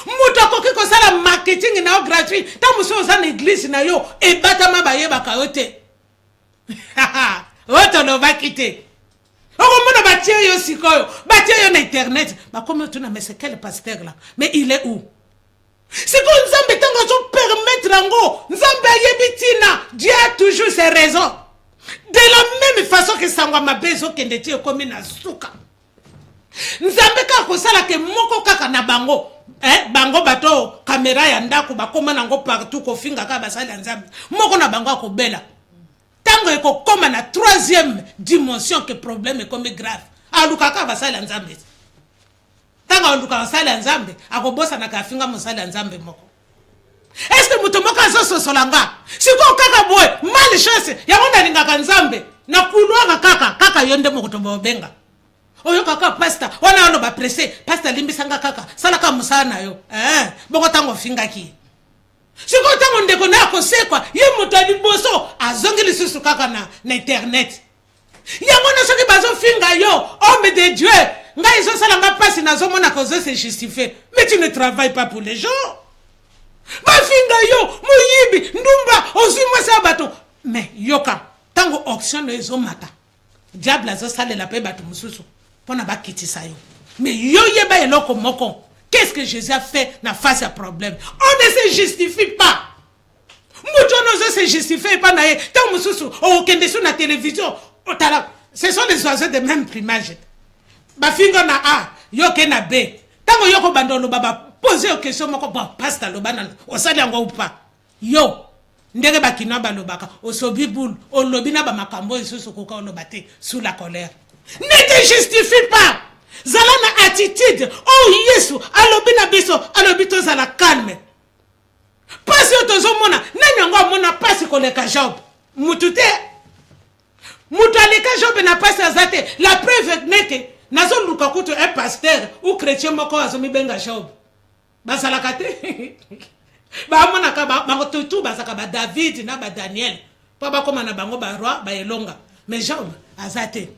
[SPEAKER 3] muto koki ko sala marketing na gratuit tamu so za église na yo e batama ba yeba ka yote oto no bakite okomona batie yo sikoyo batie yo na internet ba comme tu na mais c'est quel pasteur là mais il est où? C'est que Nzambe tango zo permettre ngo Nzambe yebitina Dieu a toujours ses raisons de la même façon que sangwa mabezo kende tie komi na suka Nzambe ka ko sala ke moko kaka na bango bango bato caméra ya ndako bakoma nango partout ko finga ka basala Nzambe moko na bango ko bela tango eko koma na troisième dimension que problème est comme grave aluka ka basala Nzambe tanga luka sala nzambe akobosa na kafinga musala nzambe moko est-ce que muto moko azoso solanga siko kaka boy mal chance ya wona ninga nzambe na kulwa kaka yonde moko to bobenga oyo kaka pastor wana ono ba pressé pastor limbisanga kaka sala ka musana yo boko tango finga ki siko tango ndeko na kosekwa ye muto liboso azongi lisusu kaka na internet ya mona soki bazo finga yo homme de Dieu nga iso sala nga pasi na zomona kozo se justifier mais tu ne travailles pas pour les gens ba finga yo muyibi ndumba ozimwa sa bato mais yoka tango auction ezo mata diable azo sala la pe bato mususu pona ba kitisa yo mais yo yeba eloko moko qu'est-ce que Jésus a fait na face à problème on ne se justifie pas mutu wana se justifie pas na ye tant mususu okende sur la télévision ce sont les oiseaux de même plumage bafinga na A yo ke na B tango yo ko bandolo baba poser une question moko bon pasta lobana osali yango ou pas yo ndenge bakina balobaka osobi boule olobi na ba makambo isusu koka olobate sous la colère ne te justifie pas zala na attitude oh Yesu alobi na biso alobi to zala calme pasi otozomona nani yango amona pasi koleka Job mutu te mutu aleka Job na pasi azate la preuve neke nazo luka kutu un pasteur ou chrétien moko azomi benga Job basalaka te bamonaka bango tutu basaka ba David na ba Daniel pa bakoma na bango ba roi ba elonga mais Job azate.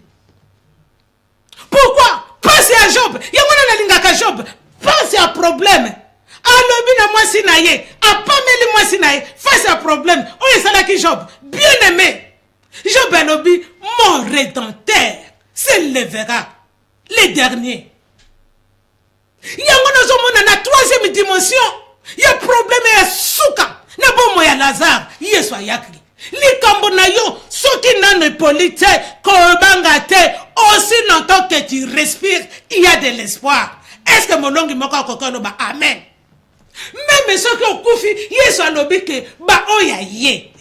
[SPEAKER 3] Pourquoi passer à Job yamona na lingaka Job passer à problème alobi na mwasi na ye apameli mwasi na ye face à problème oyo esalaki Job bien aimé Job alobi mon rédempteur s'élèvera les derniers yango nazomona na troisième dimension ya problème ya suka na bomo ya Lazare Yesu ayakli likambo na yo soki nano epoli te kobanga te aussi longtemps que tu respires il y a de l'espoir. Est-ce que molongi moko akokolo ba amen même soki okufi Yesu alobi ke ba oya ye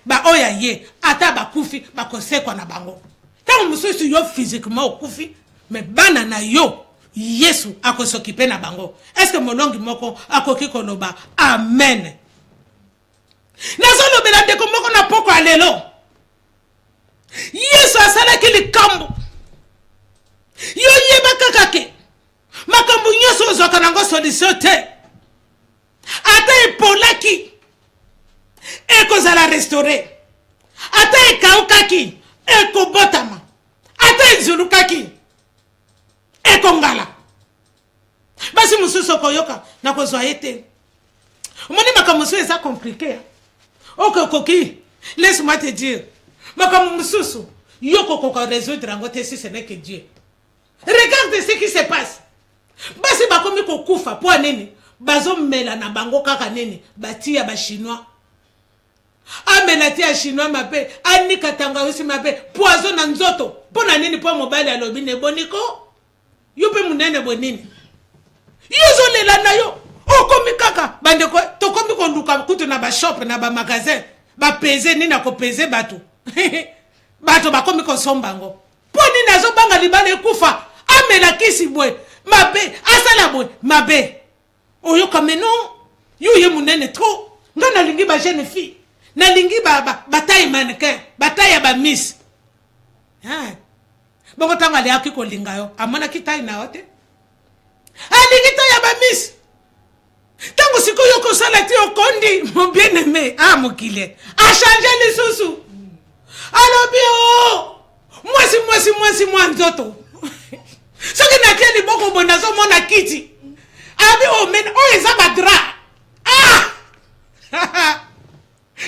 [SPEAKER 3] ba oya ye ata ba kufi ba kosekwa na bango tango mususu yo physiquement okufi mais bana na yo Yesu akosokipe na bango. Est-ce que molongi moko akoki koloba amen nazolo bela ndeko moko na poko alelo Yesu asalaki likambo yo yeba kaka ke makambo nyonso ozwaka nango solution te ata epolaki ekozala restauré ata ekaukaki ekobotama ata ezulukaki ekongala basi mususu koyoka na kozwa ye te omoni makambo mosusu eza compliqué okoki laisse-moi te dire makambo mosusu yo kokoka résoudre yango te si ce n'est que Dieu. Regarde ce qui se passe basi bakomi kokufa po nini bazomela na bango kaka nini batia ba chinois amela tia chinois mape anika tanga aussi mape poison na nzoto po na nini po mobali alobi ne boniko yo pe munene bonini yozo lela na yo okomi kaka bandeko tokomi ko luka kutu na ba shop na ba magasin ba peser nini na ko peser bato bato bakomi ko sombango po nini azobanga libale kufa amela kisi bwe mabe asala bwe mabe oyo kameno yo ye munene trop ngana lingi ba jeune fille na lingi baba bataille mannequin bataille ba miss bongo tanga ali akiko linga yo amana kitai na ote alingi ta ya ba miss tango siko yo ko sala ti okondi mon bien aimé mokile a changer les sousou alobi mwasi nzoto soki na tieli boko bonazo mona kiti abi men o eza badra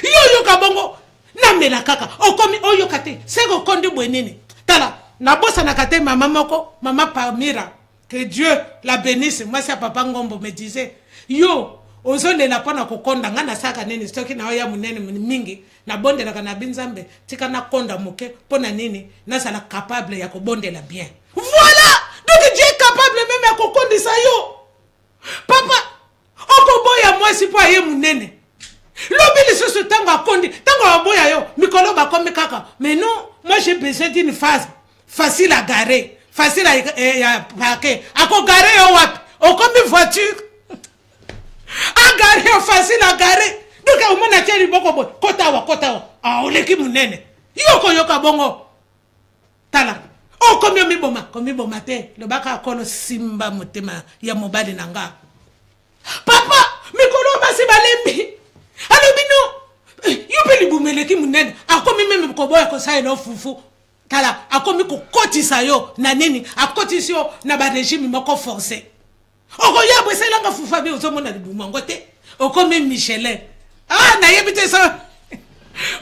[SPEAKER 3] yo kabongo na mela kaka okomi oyo kate seko kondi bwenene tala na bosa na kate mama moko mama Pamira que Dieu la bénisse moi c'est papa Ngombo me disait yo ozolela pona kokonda ngana saka nini stoki na oya munene mingi na bondela kana binzambe tika na konda moke pona nini na sala capable ya kobondela bien. Voilà, donc Dieu est capable même ya kokondisa yo papa okoboya moi si po aye munene lobili soso tango akondi tango aboya yo mikolo ba komi kaka mais non moi j'ai besoin d'une phase facile à garer facile à parquer ako garer yo wapi okomi voiture a garer facile à garer donc au mona tieli boko boy kotawa oleki munene yoko yoka bongo tala komi miboma te lobaka kono simba motema ya mobali nanga papa mikolo basi balembi alobino yupeli bumeleki munene akomi meme koboya ko sa eno fufu tala akomi ko kotisa yo na nini akotisi yo na ba régime moko forcé okoya bweselanga fufa bi ozomona libumango te okomi Michelin na yebite so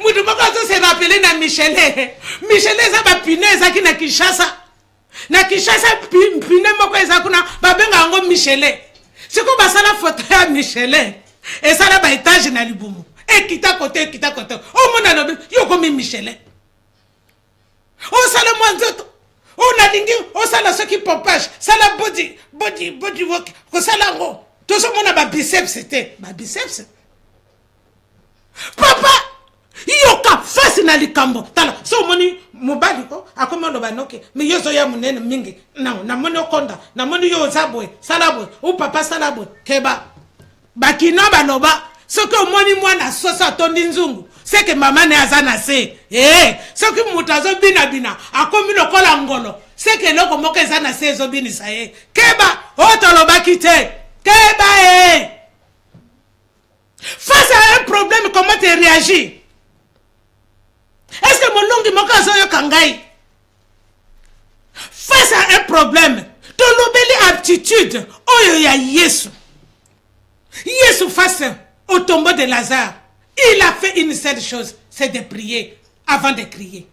[SPEAKER 3] mutu moko se rappeler na Michelin za ba pine ki na Kinshasa pine moko eza kuna babenga ngo Michelin siko basala photo ya Michelin esala ba étage na libumu et kita côté o mona lobi yo komi Michelin o sala mwanzoto o nalingi o sala soki pompage sala body work ko sala ngo to so mona ba biceps c'était ba biceps papa yoka fasi na likambo tala so moni mobali ko akoma lo banoke me yozo ya munene mingi na moni okonda na moni yo zabwe salabwe o papa salabwe keba bakina baloba soki omoni mwana sosa tondi nzungu seke mama ne azana se soki mutu azobina akomi lokola ngolo seke loko moko ezana se ezobinisa ye keba otolobaki te keba face à un problème comment tu réagis? Est-ce que mon longi moko azoyoka ngai face à un problème tolobeli aptitude oyo ya Yesu face au tombeau de Lazare, il a fait une seule chose, c'est de prier avant de crier.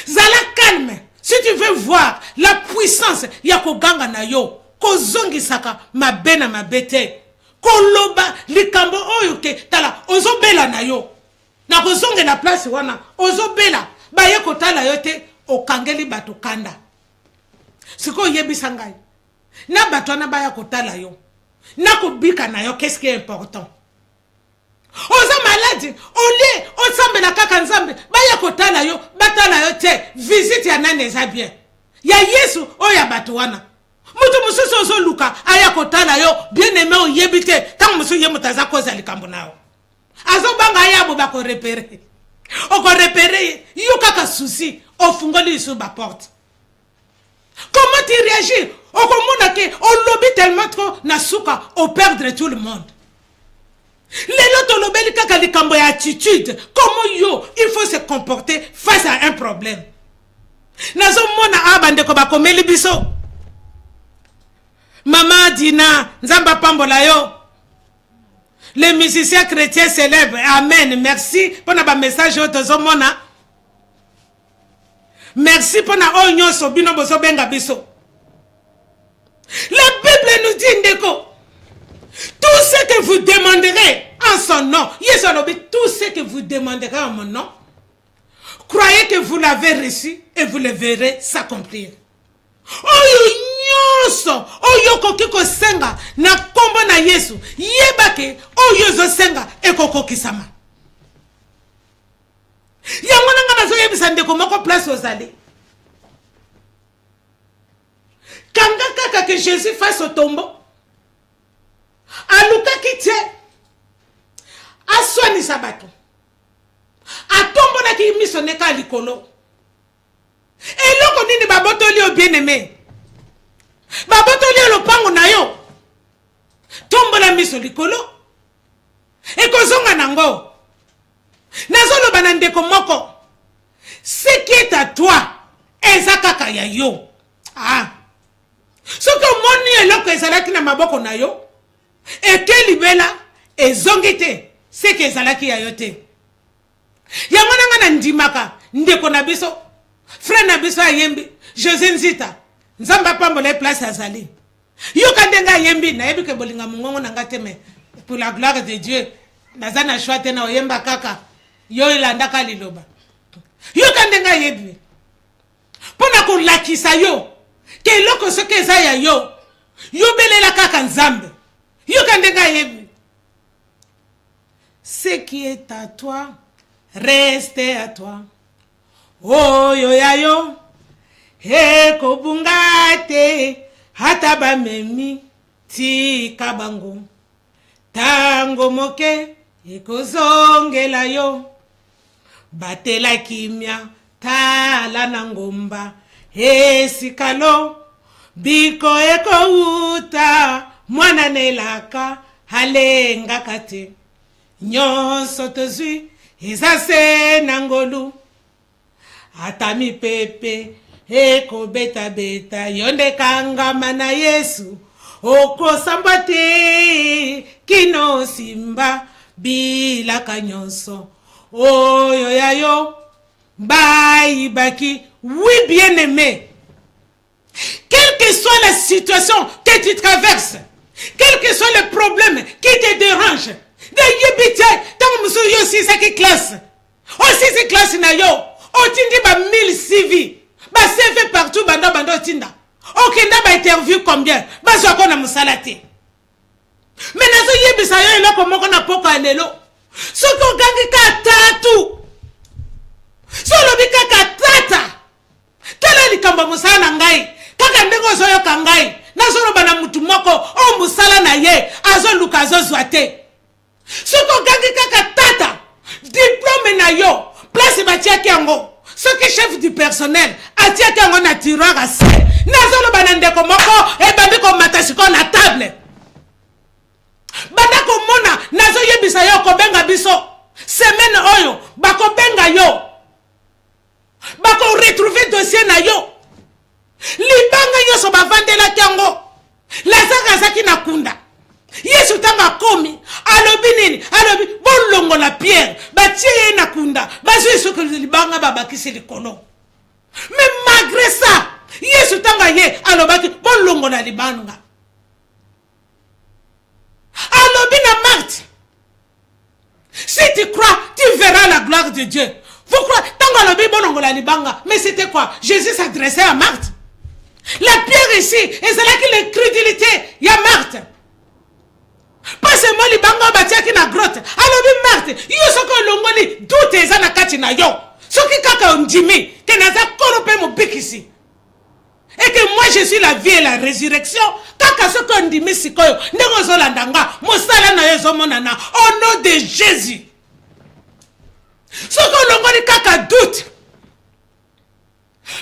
[SPEAKER 3] Zala calme. Si tu veux voir la puissance ya koganga na yo, kozongi saka mabena mabete, koloba likambo oyo ke tala ozobela na yo. Na kozonge na place wana ozobela ba ye kotala yo te okangeli bato kanda. Siko yebisa ngai. Na bato na ba ya kotala yo. Na kubika na yo, qu'est-ce qui est important? Oza malade, ole, osambe na kaka nzambe, baya kotala yo, batala yo te, visite ya nane za bien. Ya Yesu, oya batuwana. Mutu mususu ozo luka, aya kotala yo, bien aimé o yebite, tang musu ye mutaza koza likambo nao. Azo banga aya buba ko repere. Oko repere, yo kaka souci, ofungoli isu ba porte. Comment tu réagis? Au commun que on lobby tellement trop nasuka au perdre tout le monde. Les autres lobby kaka likambo ya attitude. Comment yo il faut se comporter face à un problème. Nazo mona abande ko ba komeli biso. Maman Dina nzamba pambola yo. Les musiciens chrétiens célèbrent. Amen. Merci pour na ba message yo tozo mona. Merci pour na onyo so bino bozo benga biso. La Bible nous dit, Ndeko, tout ce que vous demanderez en son nom, tout ce que vous demanderez en mon nom, croyez que vous l'avez reçu et vous le verrez s'accomplir. Oyo nyoso, oyo kokiko senga, na kombo na Yesu, yebake, oyo zo senga, ekoko kisama. Yamona nga nazo yebisa Ndeko moko place ozali. Kanga kaka que Jésus fasse au tombeau. Aluka kite. Aswani sabato. Atombo na ki misoneka likolo. Eloko nini babotoli o bien-aimé. Babotoli o lopango na yo. Tombo na miso likolo. Ekozonga nango. Nazolo banandeko moko. Ce qui est à toi. Ezakaka ya yo. Ah. Ce que mon eloko ezalaki na maboko na yo eke libela ezongite ce que ezalaki ya yo te yango nanga na ndimaka ndeko na biso frère na biso ayembi José Nzita nzamba pambola place azali yo kandenga ayembi na yebi ke bolinga mungongo nanga te me pour la gloire de Dieu nazana choix te na oyemba kaka yo ilandaka liloba yo kandenga yebi pona ko lakisa yo ke loko soke zaya yo belela kaka nzambe yo kandenga yebi ce qui est à toi reste à toi oyo ya yo ekobungate hata bamemi tika bango tango moke ekozongela yo batela kimia tala na ngomba esikalo biko eko uta mwana nelaka halenga kate nyonso tozwi ezase nangolu atami pepe eko beta beta yonde kangama na Yesu okosamba te kino simba bilaka nyonso oyo yayo bayi baki. Oui, bien-aimé, quelle que soit la situation que tu traverses, quel que soit le problème qui te dérange, de yebite tango musu yo sisaki classe osisi classe na yo otindi ba 1000 CV ba CV partout bando tinda okenda ba interview combien bazwa ko na musala te mais nazo yebisa yo eloko moko na poko ya lelo soki ogangi ka tatu solobi kaka tata tala likambo musala na ngai kaka ndenge ozoyoka ngai nazoloba na mutu moko o musala na ye azoluka azozwa te soki ogangi kaka tata diplôme na yo place batiaki yango soki chef du personnel atiaki yango na tiroir ase nazoloba na ndeko moko ebandi komata sikoyo na table banda komona nazoyebisa yo kobenga biso semaine oyo bakobenga yo bakoretrouve dossier na yo libanga nyonso bavandelaki yango lazaka azaki na kunda yesu ntango akomi alobi nini alobi bolongola pierre batie ye na kunda bazwi soki libanga babakisi likolo mais malgré ça yesu ntango aye alobaki bolongola libanga alobi na Marthe si tu crois tu verras la gloire de Dieu. Vous croyez tango alobi bolongola libanga mais c'était quoi? Jésus s'adressait à Marthe. La pierre ici ezalaki l'incrédulité ya Marthe. Pas seulement libanga batiaki na grotte alobi Marthe yo soko olongoli doute eza na kati na yo soki kaka ondimi ke naza kolo mpe mobikisi et que moi je suis la vie et la résurrection kaka soko ondimi sikoyo ndenge ozolanda nga mosala na yo ezomonana au nom de Jésus. Soko olongoli kaka doute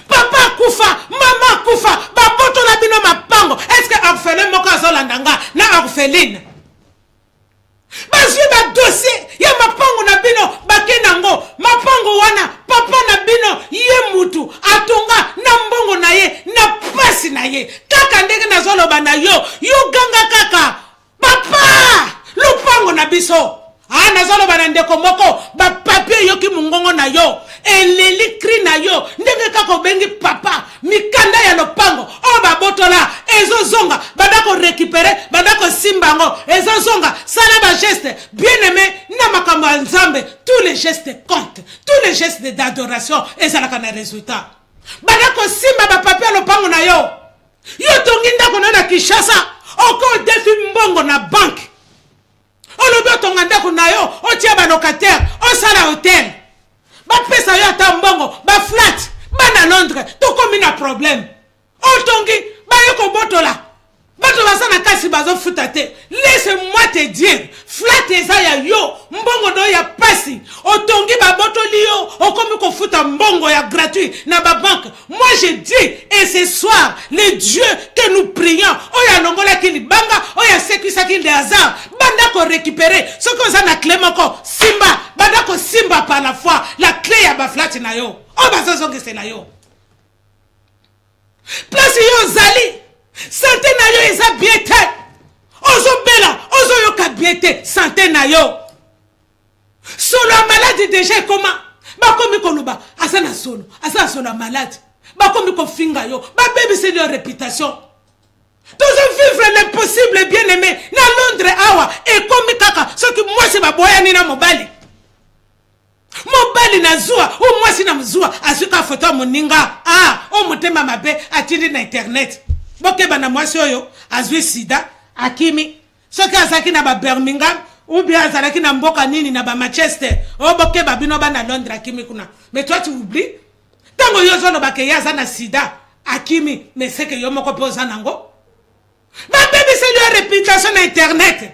[SPEAKER 3] papa kufa mama kufa baboto na bino mapango est-ce que orphelin moko azolanda nga na orpheline bazwi ba dossier ya mapango na bino bakenango mapango wana papa na bino ye mutu atonga na mbongo na ye na pasi na ye kaka ndenge nazoloba na yo ganga kaka papa lupango na biso nazoloba na ndeko moko bapapie yoki mungongo na yo eleli kri na yo ndenge kaka obengi papa mikanda ya lopango o babotola ezozonga badako récupérer badako simbango ezozonga sala ba geste bien aimé na makambo ya nzambe tous les gestes comptent tous les gestes d'adoration ezalaka na résultat badako simba bapapie ya lopango na yo tongi ndako na Kinshasa oko defi mbongo na banque olobi otonga ndako na yo otia balocataire osala hotel bapesa yo ata mbongo baflat bana Londres tokomi na problème otongi baye kobotola bato basa na kasi bazofuta te. Laisse-moi te dire flat eza ya yo mbongo no ya pasi otongi babotoli yo okomi kofuta mbongo ya gratuit na ba banque. Moi je dis et ce soir le Dieu que nous prions oya longola ki libanga oya sekisa ki de hasard banda ko récupérer ce que ça na clé moko simba banda ko simba par la foi la clé ya ba flat na yo o bazozo ngese na yo place yo zali santé na yo eza bien te ozo bela ozo yoka bien te santé na yo solo malade déjà comment bakomi koluba asana solo malade bakomi ko finga yo ba baby c'est leur réputation tous vivre l'impossible bien aimé na Londres awa et komi kaka ce que moi c'est baboya ni na mobali na zua ou moi si na mzua asuka photo moninga o motema mabe atindi na internet boke bana mwasi oyo azwi sida akimi soki azaki na ba Birmingham ou bien azalaki na mboka nini na ba Manchester o boke babino bana Londres akimi kuna. Mais toi tu oublies tango yozo no bake yaza na sida akimi mais c'est que yo moko poza nango ba baby c'est leur réputation na internet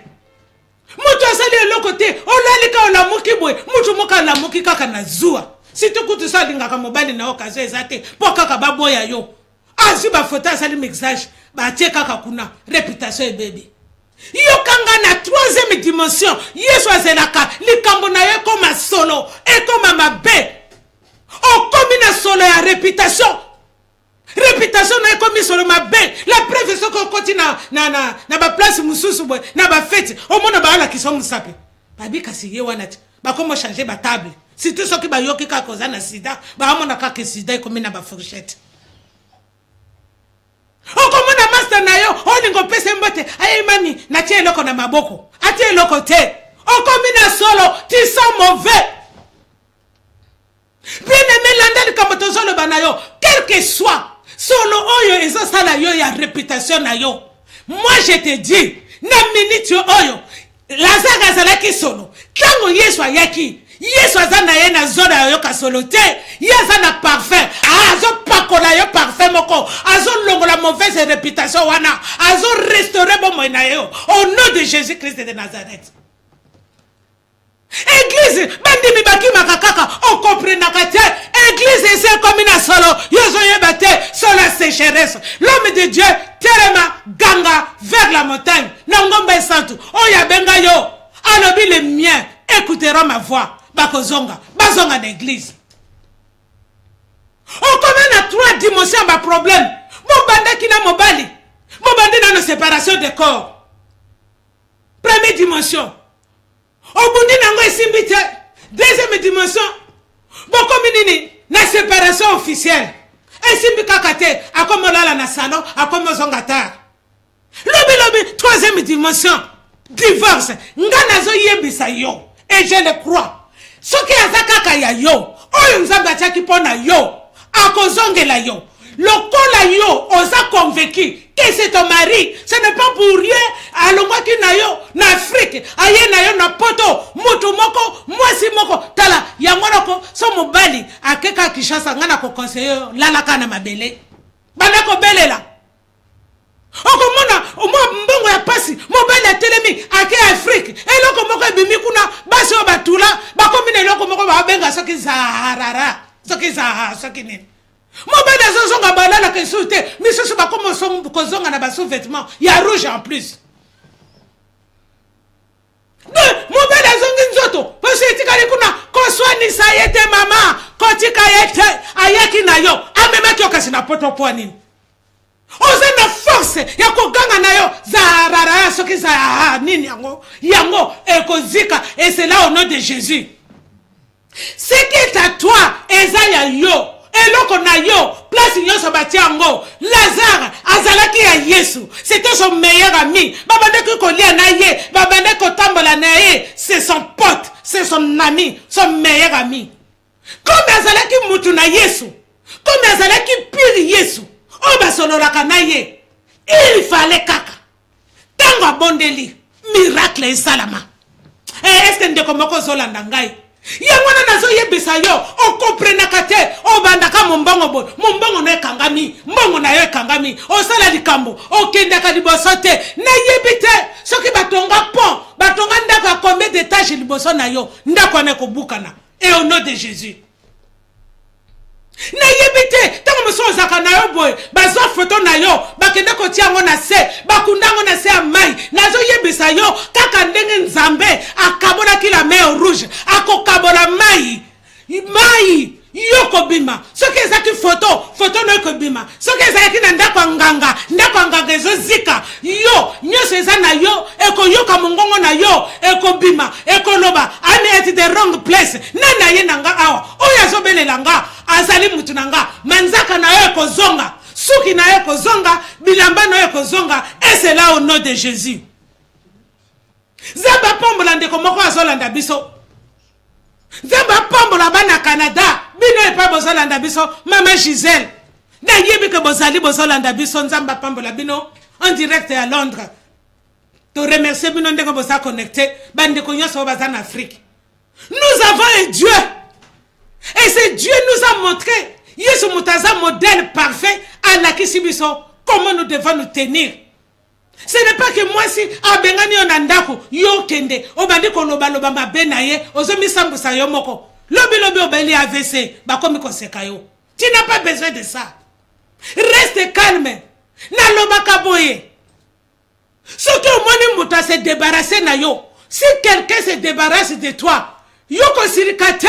[SPEAKER 3] mutu asali le côté olalika olamuki boy mutu moka lamuki kaka na zua si tu kutu salinga ka mobali na okazo ezate po kaka baboya yo azi ba photo asali mixage ba tie kaka kuna réputation e baby yo kanga na troisième dimension yesu azelaka likambo na ye comme solo et comme mabe o comme na solo ya réputation na comme solo mabe la preuve c'est qu'on continue na ba place mususu boy na ba fête au mona ba ala kiso musape babi kasi ye wanati ba comment changer ba table si tout ce qui ba yoki ka koza na sida ba mona ka ke sida comme na ba fourchette okomona master na yo olingo pese mbote aye mami na tie loko na maboko atie loko te oko tu sens mauvais. Bien aimé, l'andel comme tozolo banayo, quel que soit, solo oyo ezo sala yo ya réputation na yo. Moi je te dis, na minute oyo, Lazare azalaki solo, tango Yesu ayaki, Yesu azana ye na zona yo ka solo te, Yesu na parfum, azo pakola yo parfum moko, azo longola mauvaise réputation wana, azo restaurer bon moina yo, au nom de Jésus-Christ de Nazareth. Église, bandimi baki makakaka, on comprenaka te. Église, c'est comme une solo, yozo yebate, solo sécheresse. L'homme de Dieu, terema, ganga, vers la montagne. Nangomba santu, oya benga yo. Alobi les miens, écouteront ma voix. Bakozonga, bazonga d'église. On commence à 3 dimensions, ma problème. Mon bande qui n'a mobali. Mon bande dans nos séparations de corps. Première dimension. Obundi nango esimbite. Deuxième dimension. Boko minini na séparation officielle. Esimbi kakate akomolala na salon akomozongata. Lobi troisième dimension. Divorce. Ngana zo yebisa yo. Et je le crois. Soki azakaka ya yo. Oyo nzambe atiaki pona yo. Akozongela yo. Lokola yo oza convaincu que c'est ton mari, ce n'est pas pour rien. Alongwa ki na yo na Afrique, aye na yo na poto, mutu moko, mwasi moko, tala yangono ko so mobali akeka Kishasa ngana ko conseiller lala kana mabele. Bana ko belela. Okomona mbongo ya pasi, mobali ya telemi ake Afrique, eloko moko ebimi kuna basi o batula, bakomi na eloko moko ba benga soki zaharara, soki nini. Mobile azonga balala ke soute misusu bakomo kozonga na basu vêtements ya rouge en plus. Mobile azongi nzoto parce etikali kuna koswani sayete mama kotika yete ayaki na yo amemaki okasi na poto po nini. Oza na force ya koganga na yo zarara soki za nini yango ekozika et c'est là au nom de Jésus. Ce qui est à toi ezaya yo. Eloko na yo, place nyonso batiango. Lazare, azalaki ya Yesu. C'était son meilleur ami. Babande kolia na ye, babande kotambola na ye, c'est son pote, c'est son ami, son meilleur ami. Comme azalaki mutu na Yesu, comme azalaki pire Yesu, o basololaka na ye, il fallait kaka. Tango abondeli, miracle et salama. Est-ce que ndeko moko zolanda ngai? Yangwana nazo yebisa yo o komprenaka te o bandaka mombongo bo mombongo na ekangami mbongo na yo ekangami o sala likambo o kendaka liboso te na yebite soki batonga pont batonga ndaka combien d'étages liboso na yo ndako na kobukana et au nom de Jésus na yebite tango moso zaka na yo boy bazwa photo na yo bakenda ko tiango na se bakundango na se amai nazo yebisa yo kaka ndenge nzambe akabola kila mer rouge akokabola mai yoko bima soki ezaki photo no ekobima soki ezalaki na ndako nganga ezozika yo nyonso eza na yo ekoyoka mongongo na yo ekobima ekoloba ami eti the wrong place nana ye nanga awa oyo azobelela nga azali mutu nanga manzaka na yo ekozonga suki na yo ekozonga bilamba na yo ekozonga et c'est là au nom de Jésus. Zamba pombola ndeko moko azolanda biso. Zamba pombola bana Canada bino epa bozolanda biso mama Gisèle na yebi ke bozali bozolanda biso nzamba pombola bino en direct à Londres. To remercier bino ndeko boza connecté bandeko nyonso baza en Afrique. Nous avons un Dieu et ce Dieu nous a montré Yesu mutaza modèle parfait à la kisibiso comment nous devons nous tenir. Ce n'est pas que moi si abengani onandako yo kende obandi ko loba mabe na ye ozomi sambusa yo moko lobi obeli AVC bakomi koseka yo. Tu n'as pas besoin de ça. Reste calme. Na loba kaboye. Ce que moni muta se débarrasser na yo. Si quelqu'un se débarrasse de toi, yo kosirikate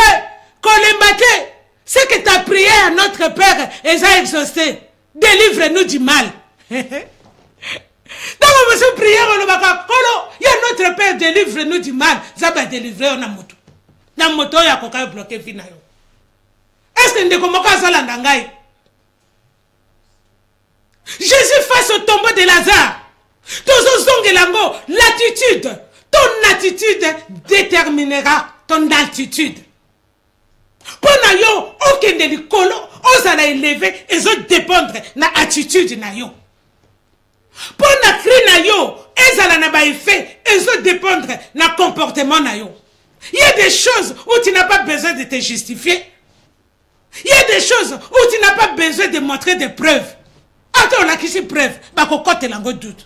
[SPEAKER 3] kolembate. C'est que ta prière à notre Père est exaucée. Délivre-nous du mal. Dans votre prière, on va il y a notre Père, délivre-nous du mal. Ça va délivrer on a moto. Na moto ya koka bloqué fina yo. Est-ce que ndeko moko azala ndangai? Jésus face au tombeau de Lazare. Ton l'attitude, ton attitude déterminera ton altitude. Pour na yo, okende likolo, ozala élevé, et zo dépendre na attitude na yo. Pour na cri na yo, ezala na ba effet, et zo dépendre na comportement na yo. Il y a des choses où tu n'as pas besoin de te justifier. Il y a des choses où tu n'as pas besoin de montrer des preuves. Attends, on a qui preuve, bah kokote lango doute.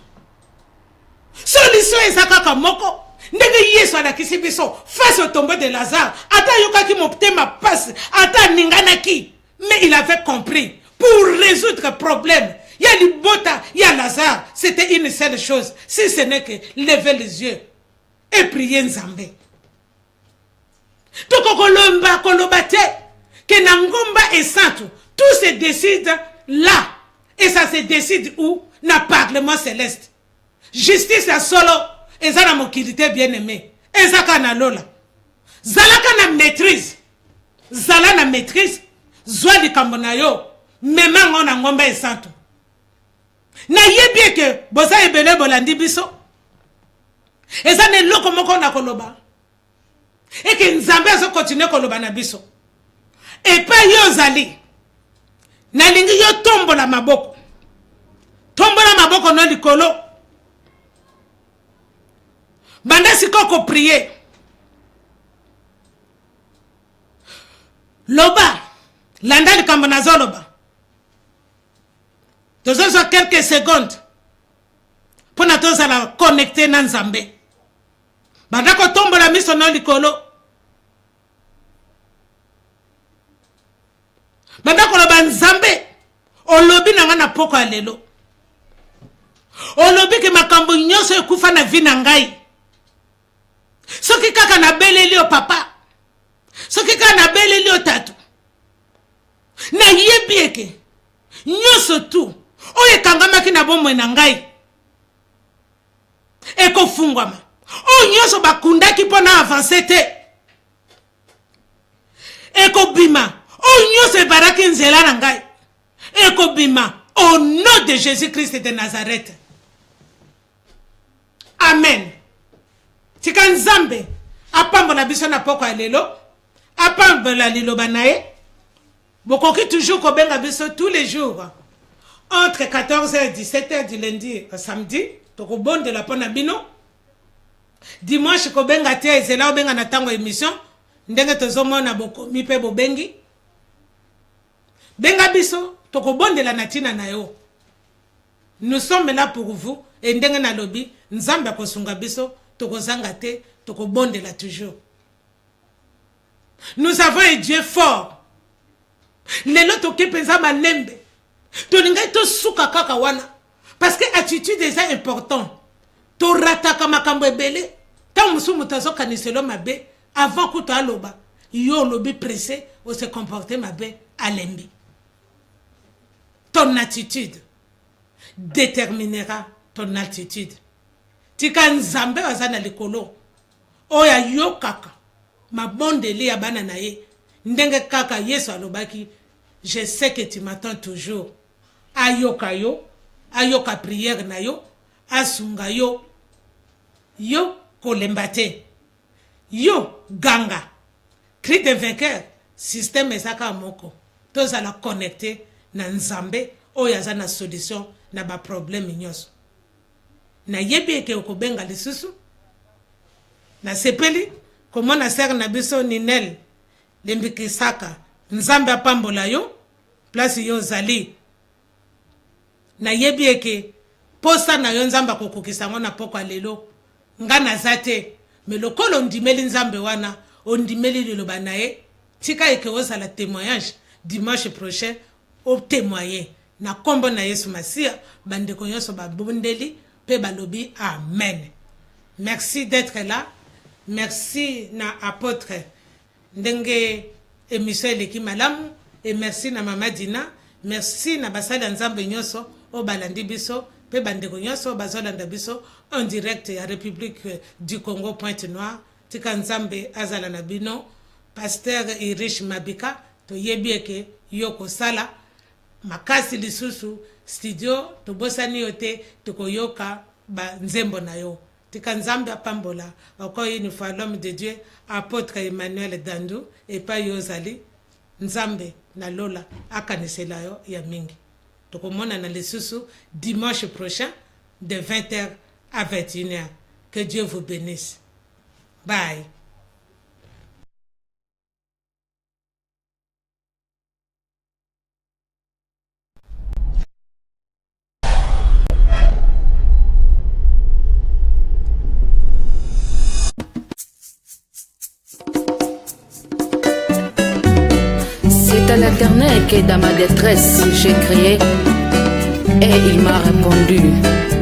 [SPEAKER 3] Solution ezaka moko. Ndenge Yesu alakisi biso face au tombeau de Lazare. Ata yokaki moptema passe, ata ninganaki. Mais il avait compris. Pour résoudre le problème, il y a l'ibota, il y a Lazare. C'était une seule chose. Si ce n'est que lever les yeux et prier Nzambe. Toko kolomba kolobate. Que Nangomba et Santo, tout se décide là. Et ça se décide où? Na parlement céleste. Justice à solo. Et ça na mokilité bien aimé. Et ça kana lola. Zalaka na maîtrise. Zala na maîtrise. Zwa di kambonayo. Mema ngona ngomba et Santo. Na yebie que bosa ebele bolandi biso. Et ça ne loko moko na koloba. Et que Nzambe azo continue koloba na biso. Et pas yo zali. Nalingi yo tombola maboko. Tombola maboko no likolo. Banda sikoko prier. Loba. Landa likambo nazo loba. Tozo so quelques secondes. Pona toza la connecter na Nzambe. Banda ko tombola miso no likolo. Banda koloba Nzambe olobi na ngana poko alelo. Olobi ke makambo nyonso ekufa na vi na ngai. Soki kaka na beleli o papa. Soki kaka na beleli o tatu. Na yebi eke nyonso tu oye kangamaki na bomwe na ngai. Eko fungwama. O nyonso bakundaki pona avancer te. Eko bima. Oh, nyonso ebaraki nzela na ngai. Eko bima au nom de Jésus-Christ de Nazareth. Amen. Tika Nzambe apambola biso na poko alelo. Apambola liloba nae. Bokoki toujours kobenga biso tous les jours. Entre 14h et 17h du lundi au samedi. Toko bon de la pona bino. Dimanche kobenga te ezela obenga na tango émission. Ndenge tozomona boko mi pe bobengi. Benga biso, toko bonde la natina na yo. Nous sommes là pour vous. Et ndenge na lobi, Nzamba kosunga biso, toko zangate, toko bonde la toujours. Nous avons un Dieu fort. Lelo toke penza malembe. Tolinga to suka kaka wana. Parce que attitude est important. To rataka makambo ebele. Ta musumu tazo kaniselo mabe. Avant que tu aloba. Yo lobi pressé, ou se comporter mabe alembi. Ton attitude déterminera ton altitude. Tika Nzambe wazana likolo. Oya yo kaka. Ma bondeli ya bana na ye. Ndenge kaka Yesu alobaki. Je sais que tu m'attends toujours. Ayoka yo. Ayoka prière na yo. Asunga yo. Yo kolembate. Yo ganga. Cri de vainqueur. Système ezaka moko. Toza la connecter. Na Nzambe oyo aza na solution na ba problème nyonso. Na yebi eke okobenga lisusu. Na sepeli komona ser na biso Ninel Lembikisaka Nzambe apambola yo place yo zali. Na yebi eke posa na yo Nzambe akokokisa ngo na poko lelo ngana zate me lokolo ndimeli Nzambe wana ondimeli liloba naye tika eke ozala témoignage dimanche prochain au témoigner na kombo na Yesu Masia bandeko nyonso babondeli pe balobi amen. Merci d'être là. Merci na apôtre ndenge émission eleki malamu et merci na mama Dina. Merci na basala Nzambe nyonso o balandi biso pe bandeko nyonso bazolanda biso en direct ya République du Congo Pointe-Noire. Tika Nzambe azala na bino pasteur Irish Mabika to yebieke yoko sala makasi lisusu studio to bosani yote to koyoka ba nzembo na yo. tika nzambe apambola encore une fois l'homme de Dieu apôtre Emmanuel Dandu et pas yozali nzambe na lola akanisela yo ya mingi tokomona na lisusu dimanche prochain de 20h à 21h. Que Dieu vous bénisse. Bye.
[SPEAKER 1] C'est à l'Éternel que dans ma détresse j'ai crié et il m'a répondu.